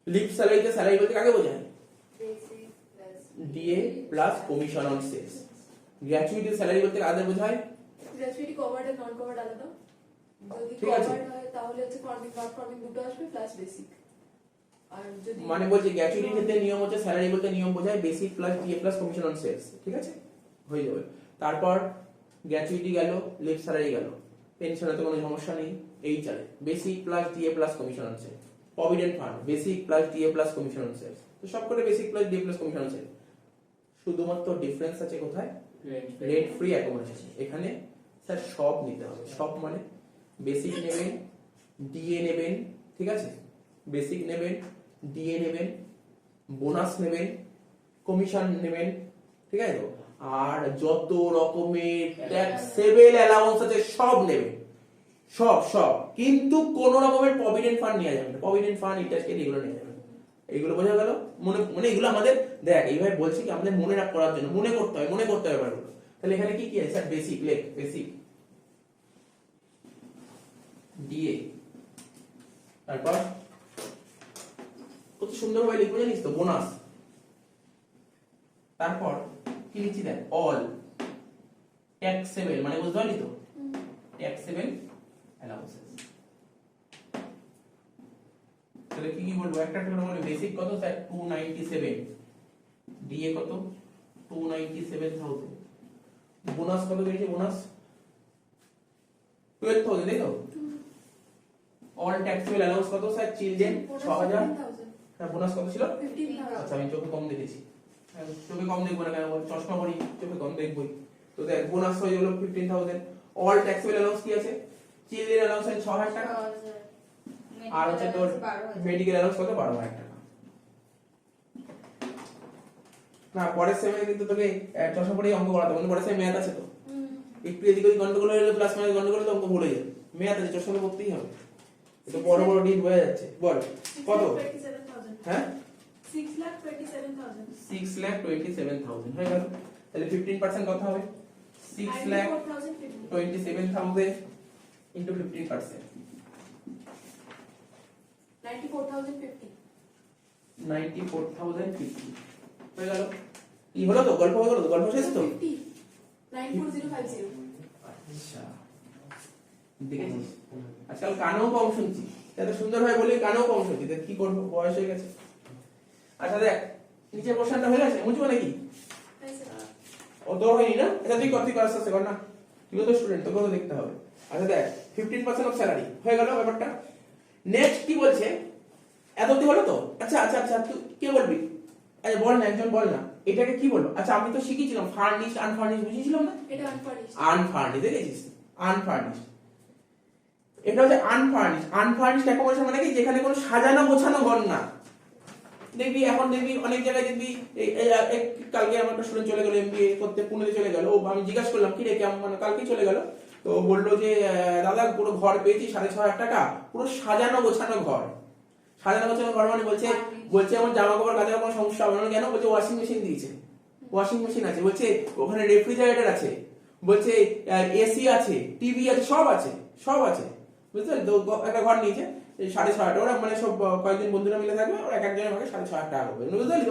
লিপ স্যালারিতে স্যালারি বলতে কাকে বোঝায়? DA plus commission on sales. Gratuity salary বলতে কাদের বোঝায়? গ্র্যাচুইটি কভার্ড আর নন কভার্ড আলাদা। যদি ঠিক আছে। কভার্ড হয় তাহলে হচ্ছে ফার্মিং নট ফার্মিং দুটো আসবে প্লাস বেসিক। আর যদি মানে বলছি গ্র্যাচুইটির ক্ষেত্রে নিয়ম হচ্ছে স্যালারি বলতে নিয়ম বোঝায় basic plus DA plus commission on sales, ঠিক আছে? হয়ে যাবে। তারপর গ্র্যাচুইটি গেল, লিভ স্যালারি গেল, পেনশনে তো কোনো সমস্যা নেই, এই চলে। Basic plus DA plus commission on sales. Provident fund basic plus DA plus commission on sales, তো সব করে basic plus DA plus commission on sales. শুধুমাত্র ডিফারেন্স আছে কোথায়? Rent free accommodation. এখানে স্যার সব নিতে হবে। সব মানে বেসিক নেবেন, ডিএ নেবেন, ঠিক আছে? বেসিক নেবেন, ডিএ নেবেন, বোনাস নেবেন, কমিশন নেবেন, ঠিক আছে তো? আর যত রকমের ট্যাক্সেবল অ্যালাউন্স আছে সব নেবেন, সব সব। কিন্তু কোন রকমের প্রভিডেন্ট ফান্ড নেওয়া যাবে না। প্রভিডেন্ট ফান্ড, ইন্টারেস্ট এগুলো নেওয়া যাবে না। এগুলো বোঝা গেল? মনে মানে এগুলো আমাদের দেখ এইভাবে বলছি কি আমাদের মনে রাখ করার জন্য, মনে করতে হবে, মনে করতে হবে ব্যাপারগুলো। তাহলে এখানে কি কি আছে স্যার? বেসিক লেখ, বেসিক ডিএ, তারপর কত সুন্দর ভাবে লিখবো জানিস তো? বোনাস। তারপর কি লিখছি দেখ? অল ট্যাক্সেবল, মানে বুঝতে পারলি তো? Taxable allowances. তাহলে কি কি বলবো? একটা একটা করে বলবো। বেসিক কত স্যার? 297। ডিএ কত? 297,000। বোনাস কত দিয়েছে? বোনাস 12,000, তাই তো? অল ট্যাক্সেবল অ্যালাউন্স কত স্যার? চিলড্রেন 6,000। হ্যাঁ, বোনাস কত ছিল? 15,000। আচ্ছা আমি চোখে কম দেখেছি, চোখে কম দেখবো না কেন? চশমা পরি, চোখে কম দেখবই তো। দেখ বোনাস হয়ে গেল 15,000। অল ট্যাক্সেবল অ্যালাউন্স কি আছে? চিলড্রেন অ্যালাউন্স আছে 6,000 টাকা, আর হচ্ছে তোর মেডিকেল অ্যালাউন্স কত? 12,000 টাকা। না পরের সেমিস্টারে কিন্তু তোকে চশমা পরেই অঙ্ক করাতে হবে, পরের সেমিস্টারে ম্যাথ আছে তো। একটু এদিক ওদিক গন্ডগোল হয়ে গেলে, প্লাস মাইনাস গন্ডগোল হলে অঙ্ক ভুলে যাবে। ম্যাথ আছে, চশমা পড়তেই হবে। এটা বড় বড় ডিল হয়ে যাচ্ছে। বল কত? 6,27,000। হ্যাঁ 6,27,000। 6,27,000 হয়ে গেল। তাহলে 15% কত হবে? 6,27,000 into 15%, 94,050। 94,050 হয়ে গেল। কি হলো তো? গল্প হয়ে গেল তো? গল্প শেষ তো? 50 94050। আচ্ছা দেখেছিস, আজকাল কানেও কম শুনছি। এত সুন্দর ভাবে বলি কানেও কম শুনছি, কি করবো, বয়স হয়ে গেছে। আচ্ছা দেখ নিচের পোর্শনটা হয়ে গেছে, মুছবো নাকি? হ্যাঁ স্যার। ও তো হয়নি না? আচ্ছা তুই কত আস্তে আস্তে কর না, তুই তো স্টুডেন্ট, তোকে তো দেখতে হবে। আচ্ছা দেখ 15% অফ স্যালারি হয়ে গেল ব্যাপারটা। নেক্সট কি বলছে, এত অব্দি হলো তো? আচ্ছা আচ্ছা আচ্ছা তুই কে বলবি? আচ্ছা বল না, একজন বল না এটাকে কি বলবো? আচ্ছা আমি তো শিখিয়েছিলাম ফার্নিশ আনফার্নিশ, বুঝিয়েছিলাম না? এটা আনফার্নিশড। আনফার্নিশ দেখেছিস, আনফার্নিশ। এটা হচ্ছে আনফার্নিশ। আনফার্নিশ অ্যাকোমোডেশন মানে কি, যেখানে কোনো সাজানো গোছানো ঘর না। দেখবি এখন দেখবি অনেক জায়গায় দেখবি কালকে আমার একটা স্টুডেন্ট চলে গেল এমবিএ করতে, পুনেতে চলে গেল। ও আমি জিজ্ঞাসা করলাম কি রে কেমন, মানে কালকে চলে গেল। তো ও বললো যে দাদা পুরো ঘর পেয়েছি 6,500 টাকা, পুরো সাজানো গোছানো ঘর। সাজানো গোছানো ঘর মানে বলছে আমার জামা কাপড় কাচার কোনো সমস্যা হবে না। কেন? বলছে ওয়াশিং মেশিন দিয়েছে, ওয়াশিং মেশিন আছে, বলছে ওখানে রেফ্রিজারেটর আছে, বলছে এসি আছে, টিভি আছে, সব আছে, সব আছে, বুঝতে পারলি তো? একটা ঘর নিয়েছে 6,500 টাকা, ওরা মানে সব কয়েকদিন বন্ধুরা মিলে থাকবে, ওরা এক একজনের ভাগে 6,500 টাকা হবে, বুঝতে পারলি?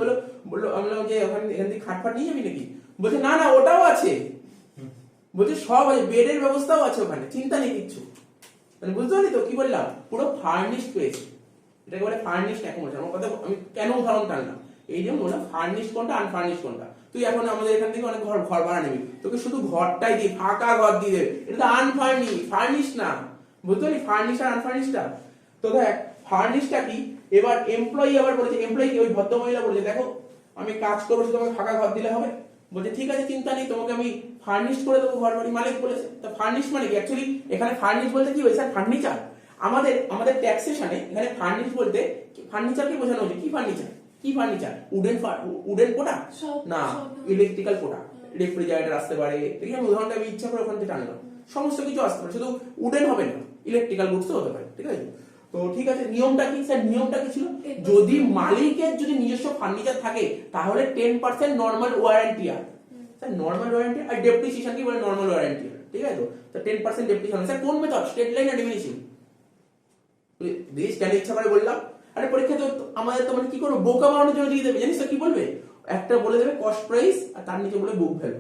বললো আমি বললাম যে ওখানে এখান থেকে খাটফাট নিয়ে যাবি নাকি? বলছে না না ওটাও আছে, বলছে সব আছে, বেডের ব্যবস্থাও আছে ওখানে, চিন্তা নেই কিচ্ছু। মানে বুঝতে পারলি তো কি বললাম? পুরো ফার্নিশ পেয়েছে, এটাকে বলে ফার্নিশ অ্যাকোমোডেশন। আমার কথা আমি কেন উদাহরণ টানলাম, এই যে মনে ফার্নিশ কোনটা আনফার্নিশ কোনটা। তুই এখন আমাদের এখান থেকে অনেক ঘর ভাড়া নিবি, তোকে শুধু ঘরটাই দিয়ে ফাঁকা ঘর দিয়ে দেবে, এটা তো আনফার্নিশ, ফার্নিশ না, বুঝতে পারলি? ফার্নিশ আর আনফার্নিশটা। তো দেখ ফার্নিশটা কি, এবার এমপ্লয়ি আবার বলেছে, এমপ্লয়ি ওই ভদ্রমহিলা বলেছে দেখো আমি কাজ করবো, শুধু তোমাকে ফাঁকা ঘর দিলে হবে? বলছে ঠিক আছে চিন্তা নেই, তোমাকে আমি ফার্নিশ করে দেবো ঘর, বাড়ি মালিক বলেছে। তো ফার্নিশ মানে কি অ্যাকচুয়ালি, এখানে ফার্নিশ বলতে কি হয়েছে ফার্নিচার। আমাদের ট্যাক্সেশনে এখানে ফার্নিশ বলতে ফার্নিচারকে বোঝানো হচ্ছে। কি ফার্নিচার? কি ফার্নিচার? উডেন প্রোডাক্ট না, ইলেকট্রিক্যাল প্রোডাক্ট, রেফ্রিজারেটর আসতে পারে, ঠিক আছে? উদাহরণটা আমি ইচ্ছা করে ওখান থেকে টানলাম, সমস্ত কিছু আসতে পারে, শুধু উডেন হবে না, ইলেকট্রিক্যাল গুডসও হতে পারে, ঠিক আছে? তো ঠিক আছে, নিয়মটা কি স্যার? নিয়মটা কি ছিল? যদি মালিকের যদি নিজস্ব ফার্নিচার থাকে তাহলে 10% নরমাল ওয়ারেন্টি আর স্যার, নরমাল ওয়ারেন্টি আর ডেপ্রিসিয়েশন কি বলে নরমাল ওয়ারেন্টি, ঠিক আছে? তো 10% ডেপ্রিসিয়েশন। স্যার কোন মেথড, স্ট্রেট লাইন না ডিমিনিশিং? দেশ কেন ইচ্ছা করে বললাম? আরে পরীক্ষা তো আমাদের তো মানে কি করবো, বোকা বানানোর জন্য দিয়ে দেবে, জানিস তো কি বলবে? একটা বলে দেবে কস্ট প্রাইস আর তার নিচে বলে বুক ভ্যালু,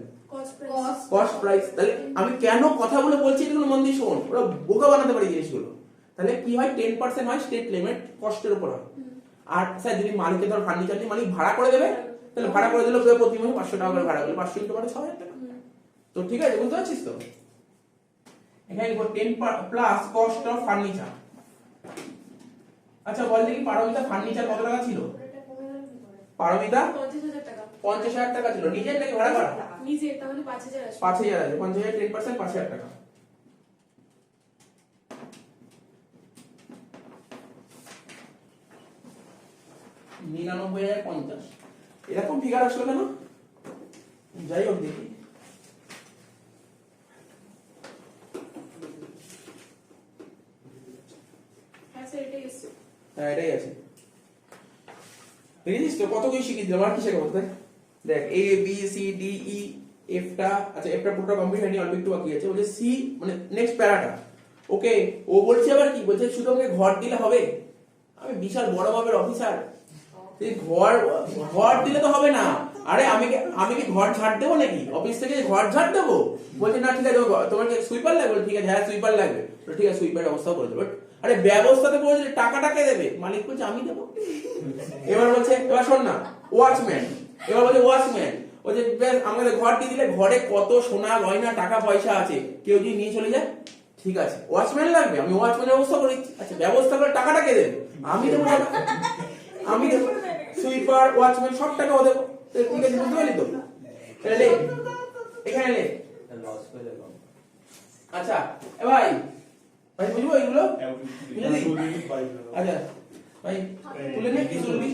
কস্ট প্রাইস। তাহলে আমি কেন কথা বলে বলছি এগুলো মন দিয়ে শোন, ওরা বোকা বানাতে পারে জিনিসগুলো। তাহলে কি হয়, 10% হয় স্টেট লিমিট, কস্টের উপর হয়। আর স্যার যদি মালিকের ধর ফার্নিচার নিয়ে মালিক ভাড়া করে দেবে, তাহলে ভাড়া করে দিলে প্রতি মাসে 500 টাকা করে ভাড়া করলে 500 ইন্টু 6,000 টাকা। তো ঠিক আছে, বুঝতে পারছিস তো? এখানে 10 প্লাস কস্ট অফ ফার্নিচার। আচ্ছা বল দেখি পারমিতা ফার্নিচার কত টাকা ছিল? পারমিতা 50,000 টাকা। 50,000 টাকা ছিল, নিজের নাকি ভাড়া করা? নিজের, তাহলে 5,000 আসবে। 5,000 আছে, 5,000 10% 5,000 টাকা। $99,050 এরকম ফিগার আসলো কেন? যাই হোক দেখি। হ্যাঁ স্যার এটাই এসছে। হ্যাঁ এটাই আছে, দেখেছিস তো কত কিছু শিখিয়ে দিলাম। আর কি শেখাবো? দেখ A B C D E এফটা, আচ্ছা এফটা পুরোটা কমপ্লিট হয়নি, অল্প একটু বাকি আছে। বলছে সি মানে নেক্সট প্যারাটা, ওকে ও বলছে আবার কি বলছে, শুধু আমাকে ঘর দিলে হবে? আমি বিশাল বড় মাপের অফিসার, ঘর দিলে তো হবে না। আরে আমি কি ঘর ঝাড় দেবো নাকি? অফিস থেকে ঘর ঝাড় দেবো? বলছে না ঠিক আছে তোমার কি সুইপার লাগবে? ঠিক আছে হ্যাঁ সুইপার লাগবে, ঠিক আছে সুইপার ব্যবস্থা করে দেবো। আরে ব্যবস্থাতে করে দিলে টাকাটা কে দেবে? মালিক বলছে আমি দেবো। এবার বলছে, এবার শোন না, ওয়াচম্যান, এবার বলছে ওয়াচম্যান বলছে আমাদের ঘর দিয়ে দিলে ঘরে কত সোনা গয়না টাকা পয়সা আছে, কেউ যদি নিয়ে চলে যায়, ঠিক আছে ওয়াচম্যান লাগবে, আমি ওয়াচম্যানের ব্যবস্থা করে দিচ্ছি। আচ্ছা ব্যবস্থা করে টাকাটা কে দেবে? আমি দেবো টাকা, আমি দেবো। সুইপার ওয়াচম্যান সব টাকা ও দেবো, ঠিক আছে বুঝতে পারলি তো? তাহলে এখানে লে। আচ্ছা এ ভাই ভাই বুঝবো এগুলো? আচ্ছা ভাই তুলে নে, কি তুলবি?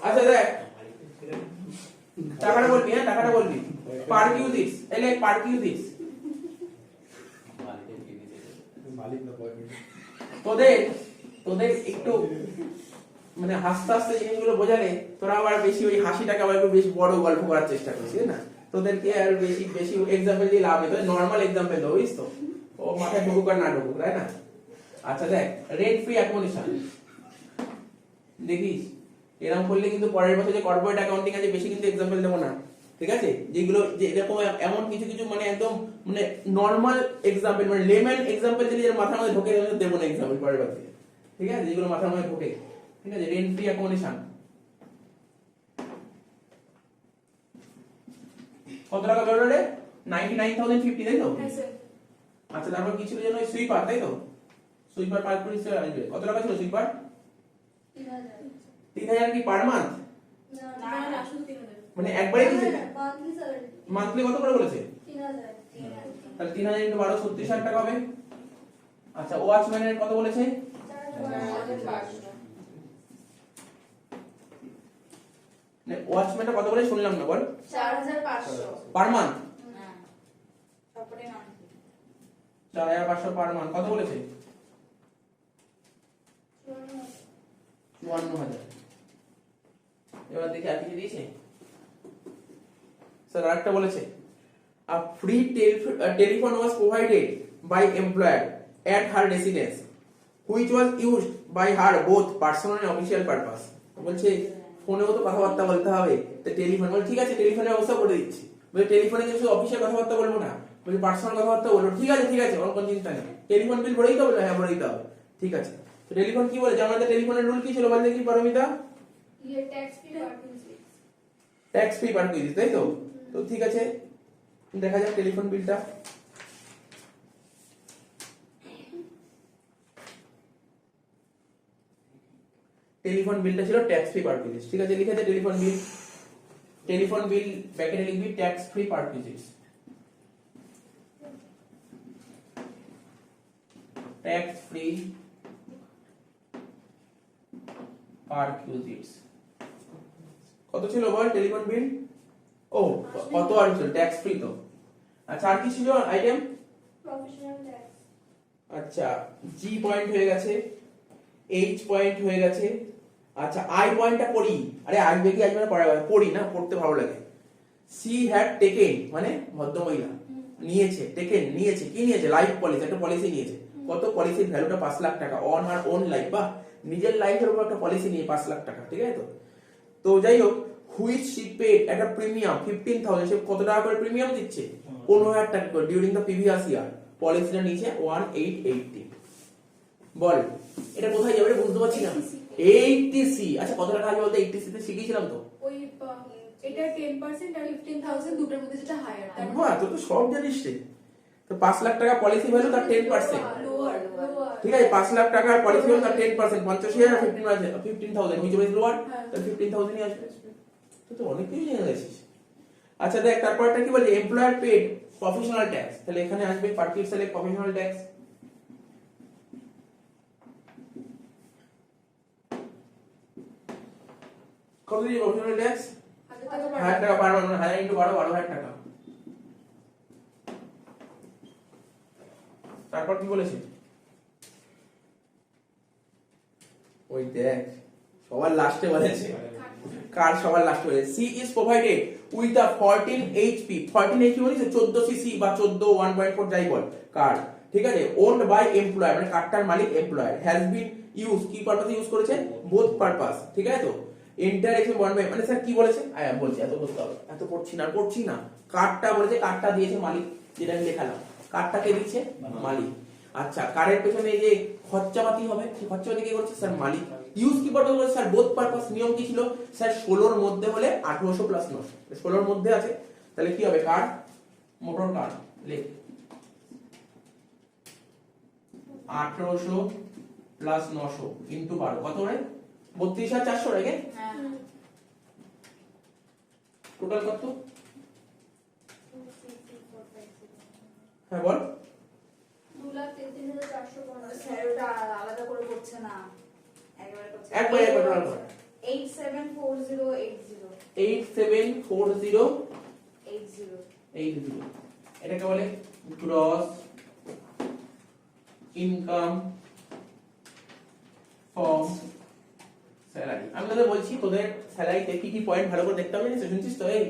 আচ্ছা দেখ টাকাটা বলবি, হ্যাঁ টাকাটা বলবি। পার্কিউ দিস, এলে পার্কিউ দিস। তোদের একটু মানে হাসতে হাসতে জিনিসগুলো বোঝালে তোরা আবার বেশি ওই হাসিটাকে আবার একটু বেশি বড় গল্প করার চেষ্টা করছিস না, তোদেরকে আর বেশি বেশি এক্সাম্পল দিয়ে লাভ নেই, নর্মাল এক্সাম্পল দাও, বুঝিস তো? ও মাথায় ঢুকুক আর না ঢুকুক, তাই না? আচ্ছা দেখ রেন্ট ফ্রি অ্যাকোমোডেশন দেখিস, এরকম করলে কিন্তু পরের বছর যে কর্পোরেট অ্যাকাউন্টিং আছে বেশি কিন্তু এক্সাম্পল দেবো না, ঠিক আছে, যেগুলো যে এরকম এমন কিছু কিছু মানে একদম মানে নরমাল এক্সাম্পল মানে লেমন এক্সাম্পল যদি এর মাথার মধ্যে ঢোকে তাহলে দেবো না এক্সাম্পল পরের বার থেকে, ঠিক আছে, যেগুলো মাথার মধ্যে ঢোকে, ঠিক আছে। রেন্ট ফ্রি অ্যাকোমোডেশন কত টাকা বেরোলো রে? 99,050, তাই তো? হ্যাঁ স্যার। আচ্ছা, তারপর কি ছিল যেন সুইপার, তাই তো? সুইপার পার পুলিশে আসবে, কত টাকা ছিল সুইপার? 3,000 কি পার মান্থ? না শুধু 3,000। মানে একবারে কি মান্থলি কত করে বলেছে? 3,000 তাহলে 3,000 × 12 36,000 টাকা হবে। আচ্ছা, ওয়াচম্যানের কত বলেছে? 4,500 মানে ওয়াচম্যানটা কত করে শুনলাম না, বল? 4,500 পার মান্থ? না তারপরে মান্থলি 4,500 পার মান্থ, কত বলেছে? 54,000। এবার দেখি আর কিছু দিয়েছে স্যার। আরেকটা বলেছে a free telephone was provided by employer at her residence which was used by her both personal and official purpose। বলছে ফোনেও তো কথাবার্তা বলতে হবে, তো টেলিফোন বল, ঠিক আছে টেলিফোনের ব্যবস্থা করে দিচ্ছি। বলে টেলিফোনে কিন্তু অফিসিয়াল কথাবার্তা বলবো না, বলে পার্সোনাল কথাবার্তা বলবো, ঠিক আছে ঠিক আছে, ওর কোনো চিন্তা নেই। টেলিফোন বিল ভরে দিতে হবে? হ্যাঁ ভরে দিতে হবে, ঠিক আছে। তো টেলিফোন কি বলে? আমাদের টেলিফোনের রুল কি ছিল বল দেখি পারমিতা? ये tax free parking tax free perquisite, তাই তো? তো ঠিক আছে, দেখা যাক টেলিফোন বিলটা। টেলিফোন বিলটা ছিল ট্যাক্স ফ্রি পার কুইজ, ঠিক আছে, লিখে দে টেলিফোন বিল। টেলিফোন বিল ব্র্যাকেটে লিখবি ট্যাক্স ফ্রি পার কুইজ, ট্যাক্স ফ্রি পার কুইজ। কত ছিল বল টেলিফোন বিল? ও কত আর ছিল, ট্যাক্স ফ্রি তো। আচ্ছা, আর কি ছিল আইটেম? प्रोफेशनल टैक्स আচ্ছা, জি পয়েন্ট হয়ে গেছে, এইচ পয়েন্ট হয়ে গেছে। আচ্ছা, আই পয়েন্টটা পড়ি, আরে আসবে কি আসবে না পড়ি না, পড়তে ভালো লাগে। সি হ্যাড টেকেন মানে ভদ্রমহিলা নিয়েছে, টেকেন নিয়েছে, কি নিয়েছে? লাইফ পলিসি, একটা পলিসি নিয়েছে। কত? পলিসির ভ্যালুটা 5 লাখ টাকা, অন হার ওন লাইফ, বা নিজের লাইফের উপর একটা পলিসি নিয়ে 5 লাখ টাকা, ঠিক আছে তো? তো যাই হোক, হুইচ শি পেড একটা প্রিমিয়াম 15,000, সে কত টাকা করে প্রিমিয়াম দিচ্ছে? 15,000 টাকা করে ডিউরিং দ্য প্রিভিয়াস ইয়ার। পলিসিটা নিচে 1880। বল এটা কোথায় যাবে বুঝতে পারছি না। 80C। আচ্ছা, কত টাকা আসবে বলতো? 80C তে শিখিয়েছিলাম তো। ওই এটা 10% আর 15,000 দুটোর মধ্যে যেটা হায়ার তার বাহ, তুই তো সব জানিস রে। তো 5 লাখ টাকা পলিসি ভ্যালু তার 10%, লোয়ার ঠিক আছে। 5 লাখ টাকার পলিসি ভ্যালু তার 10%, 50,000 আর 15,000 হুইচ ইজ লোয়ার, তার 15,000 ই আসবে। তুই তো অনেক কিছু জেনে গেছিস। আচ্ছা দেখ, তারপরটা কি বলে? এমপ্লয়ার পেড প্রফেশনাল ট্যাক্স, তাহলে এখানে আসবে পার্টিকুলার সেলেক্ট প্রফেশনাল ট্যাক্স। কত দিয়ে প্রফেশনাল ট্যাক্স? 1,000 টাকা পার মান্থ, 1,000 × 12 12,000 টাকা। তারপর কি বলেছে? ওই দেখ, সবার লাস্টে বলেছে কার, সবার লাস্টে বলেছে she is provided with a 14 HP 14 HP মানে 14 সিসি বা 14 1.4 যাই বল কার, ঠিক আছে, ওন্ড বাই এমপ্লয়ার মানে কারটার মালিক এমপ্লয়ার, হ্যাজ বিন ইউজ কি পারপাসে ইউজ করেছে? বোথ পারপাস, ঠিক আছে তো। এন্টার এক্সেল 1 বাই মানে স্যার কি বলেছে? আয়া বলছি এত বুঝতে হবে, এত পড়ছি না। কারটা বলেছে, কারটা দিয়েছে মালিক, যেটা আমি দেখালাম, কারটা কে দিচ্ছে? মালিক। আচ্ছা, কারের পেছনে যে খরচাপাতি হবে, সেই খরচাপাতি কে করছে? স্যার মালিক। ইউজ কি পারপাস বলে? Sir both purpose. নিয়ম কি ছিল? স্যার 16 এর মধ্যে হলে 1800 প্লাস 900, 16 এর মধ্যে আছে, তাহলে কি হবে? কার, মোটর কার, লেখ 1800 প্লাস 900 ইনটু 12 কত হয়? 32,400 রেখে হ্যাঁ টোটাল কত? হ্যাঁ বল। 2,33,400 স্যার ওটা আলাদা করে করছে না, একবারে করছে। একবার টোটাল কর। 874080 874080 এটাকে বলে গ্রস ইনকাম ফ্রম স্যালারি। আমি তোদের বলছি, তোদের স্যালারিতে কি কি পয়েন্ট ভালো করে দেখতে হবে জানিস? শুনছিস তো? এই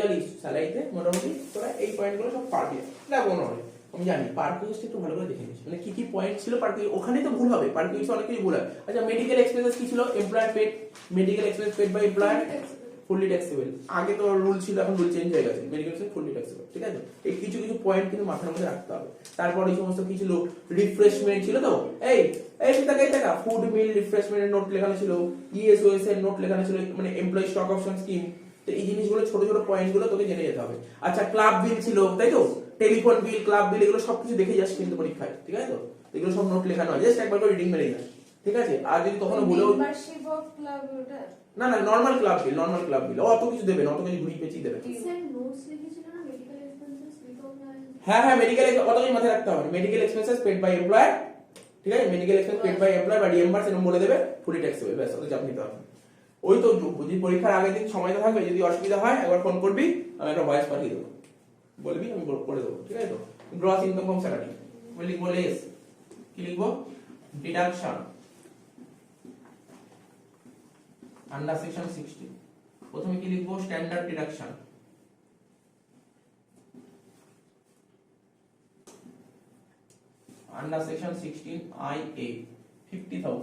জলি স্যালারিতে মোটামুটি তোরা এই পয়েন্টগুলো সব পারবি না, কোনো হয় আমি জানি। পার কুইজটা একটু ভালো করে দেখে নিস, মানে কি কি পয়েন্ট ছিল পার কুইজ, ওখানেই তো ভুল হবে। পার কুইজে অনেক কিছু ভুল হয়। আচ্ছা, মেডিকেল এক্সপেন্সেস কি ছিল? Employer paid, medical expense paid by employer, fully taxable. আগে তো রুল ছিল, এখন রুল চেঞ্জ হয়ে গেছে, মেডিকেল এক্সপেন্স ফুললি ট্যাক্সেবল, ঠিক আছে? এই কিছু কিছু পয়েন্ট কিন্তু মাথার মধ্যে রাখতে হবে। তারপর এই সমস্ত কিছু ছিল, রিফ্রেশমেন্ট ছিল তো, এই এই টাকা ফুড মিল রিফ্রেশমেন্টের নোট লেখানো ছিল, ইএসওএস এর নোট লেখানো ছিল, মানে এমপ্লয়ি স্টক অপশন স্কিম। তো এই জিনিসগুলো ছোট ছোট পয়েন্ট গুলো তোকে জেনে যেতে হবে। আচ্ছা, ক্লাব বিল ছিল, তাই তো? টেলিফোন বিল, ক্লাব বিল, এগুলো সবকিছু দেখে যাস কিন্তু পরীক্ষায়, ঠিক আছে তো? এগুলো সব নোট লেখানো হয়, জাস্ট একবার করে রিডিং মেরে যাস, ঠিক আছে? আর যদি কখনো ভুলেও মেম্বারশিপ অফ ক্লাব ওটা না না, নরমাল ক্লাব বিল অত কিছু দেবে না, অত কিছু ঘুরিয়ে পেঁচিয়ে দেবে। স্যার নোটস লিখেছিল না মেডিকেল এক্সপেন্সেস রিকগনাইজ। হ্যাঁ, মেডিকেল অত কিছু মাথায় রাখতে হবে। Medical expenses paid by employer, ঠিক আছে? Medical expense paid by employer বা রিএম্বার্স এরকম বলে দেবে, ফুলি ট্যাক্সেবল, ব্যাস, অত চাপ নিতে হবে। ওই তো যদি পরীক্ষার আগের দিন সময়টা থাকবে, যদি অসুবিধা হয় একবার ফোন করবি, আমি একটা ভয়েস পাঠিয়ে দেবো, বলবি, আমি করে দেবো, ঠিক আছে তো? গ্রস ইনকাম ফ্রম স্যালারি লিখবো, লেস কি লিখবো? Deduction under section 16। প্রথমে কি লিখবো? Standard deduction. Under section 16 IA 50,000।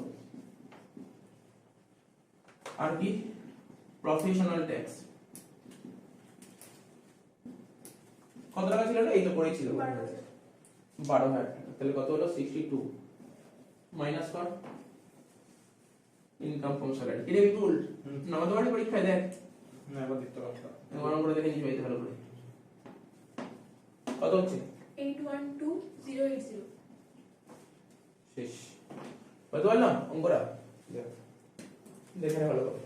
আর কি? প্রফেশনাল ট্যাক্স কত টাকা ছিল? এই তো করেছিল 12,000 টাকা। তাহলে কত হলো? 62 মাইনাস কর ইনকাম ফ্রম স্যালারি। কি রে বিপুল, নামাতে পারলি পরীক্ষায়? দেখ না, একবার দেখতে পারতাম। গরম করে দেখে নিবি ভালো করে। কত হচ্ছে? 812080। শেষ। কত বললাম অঙ্করা? দেখে ভালো করে।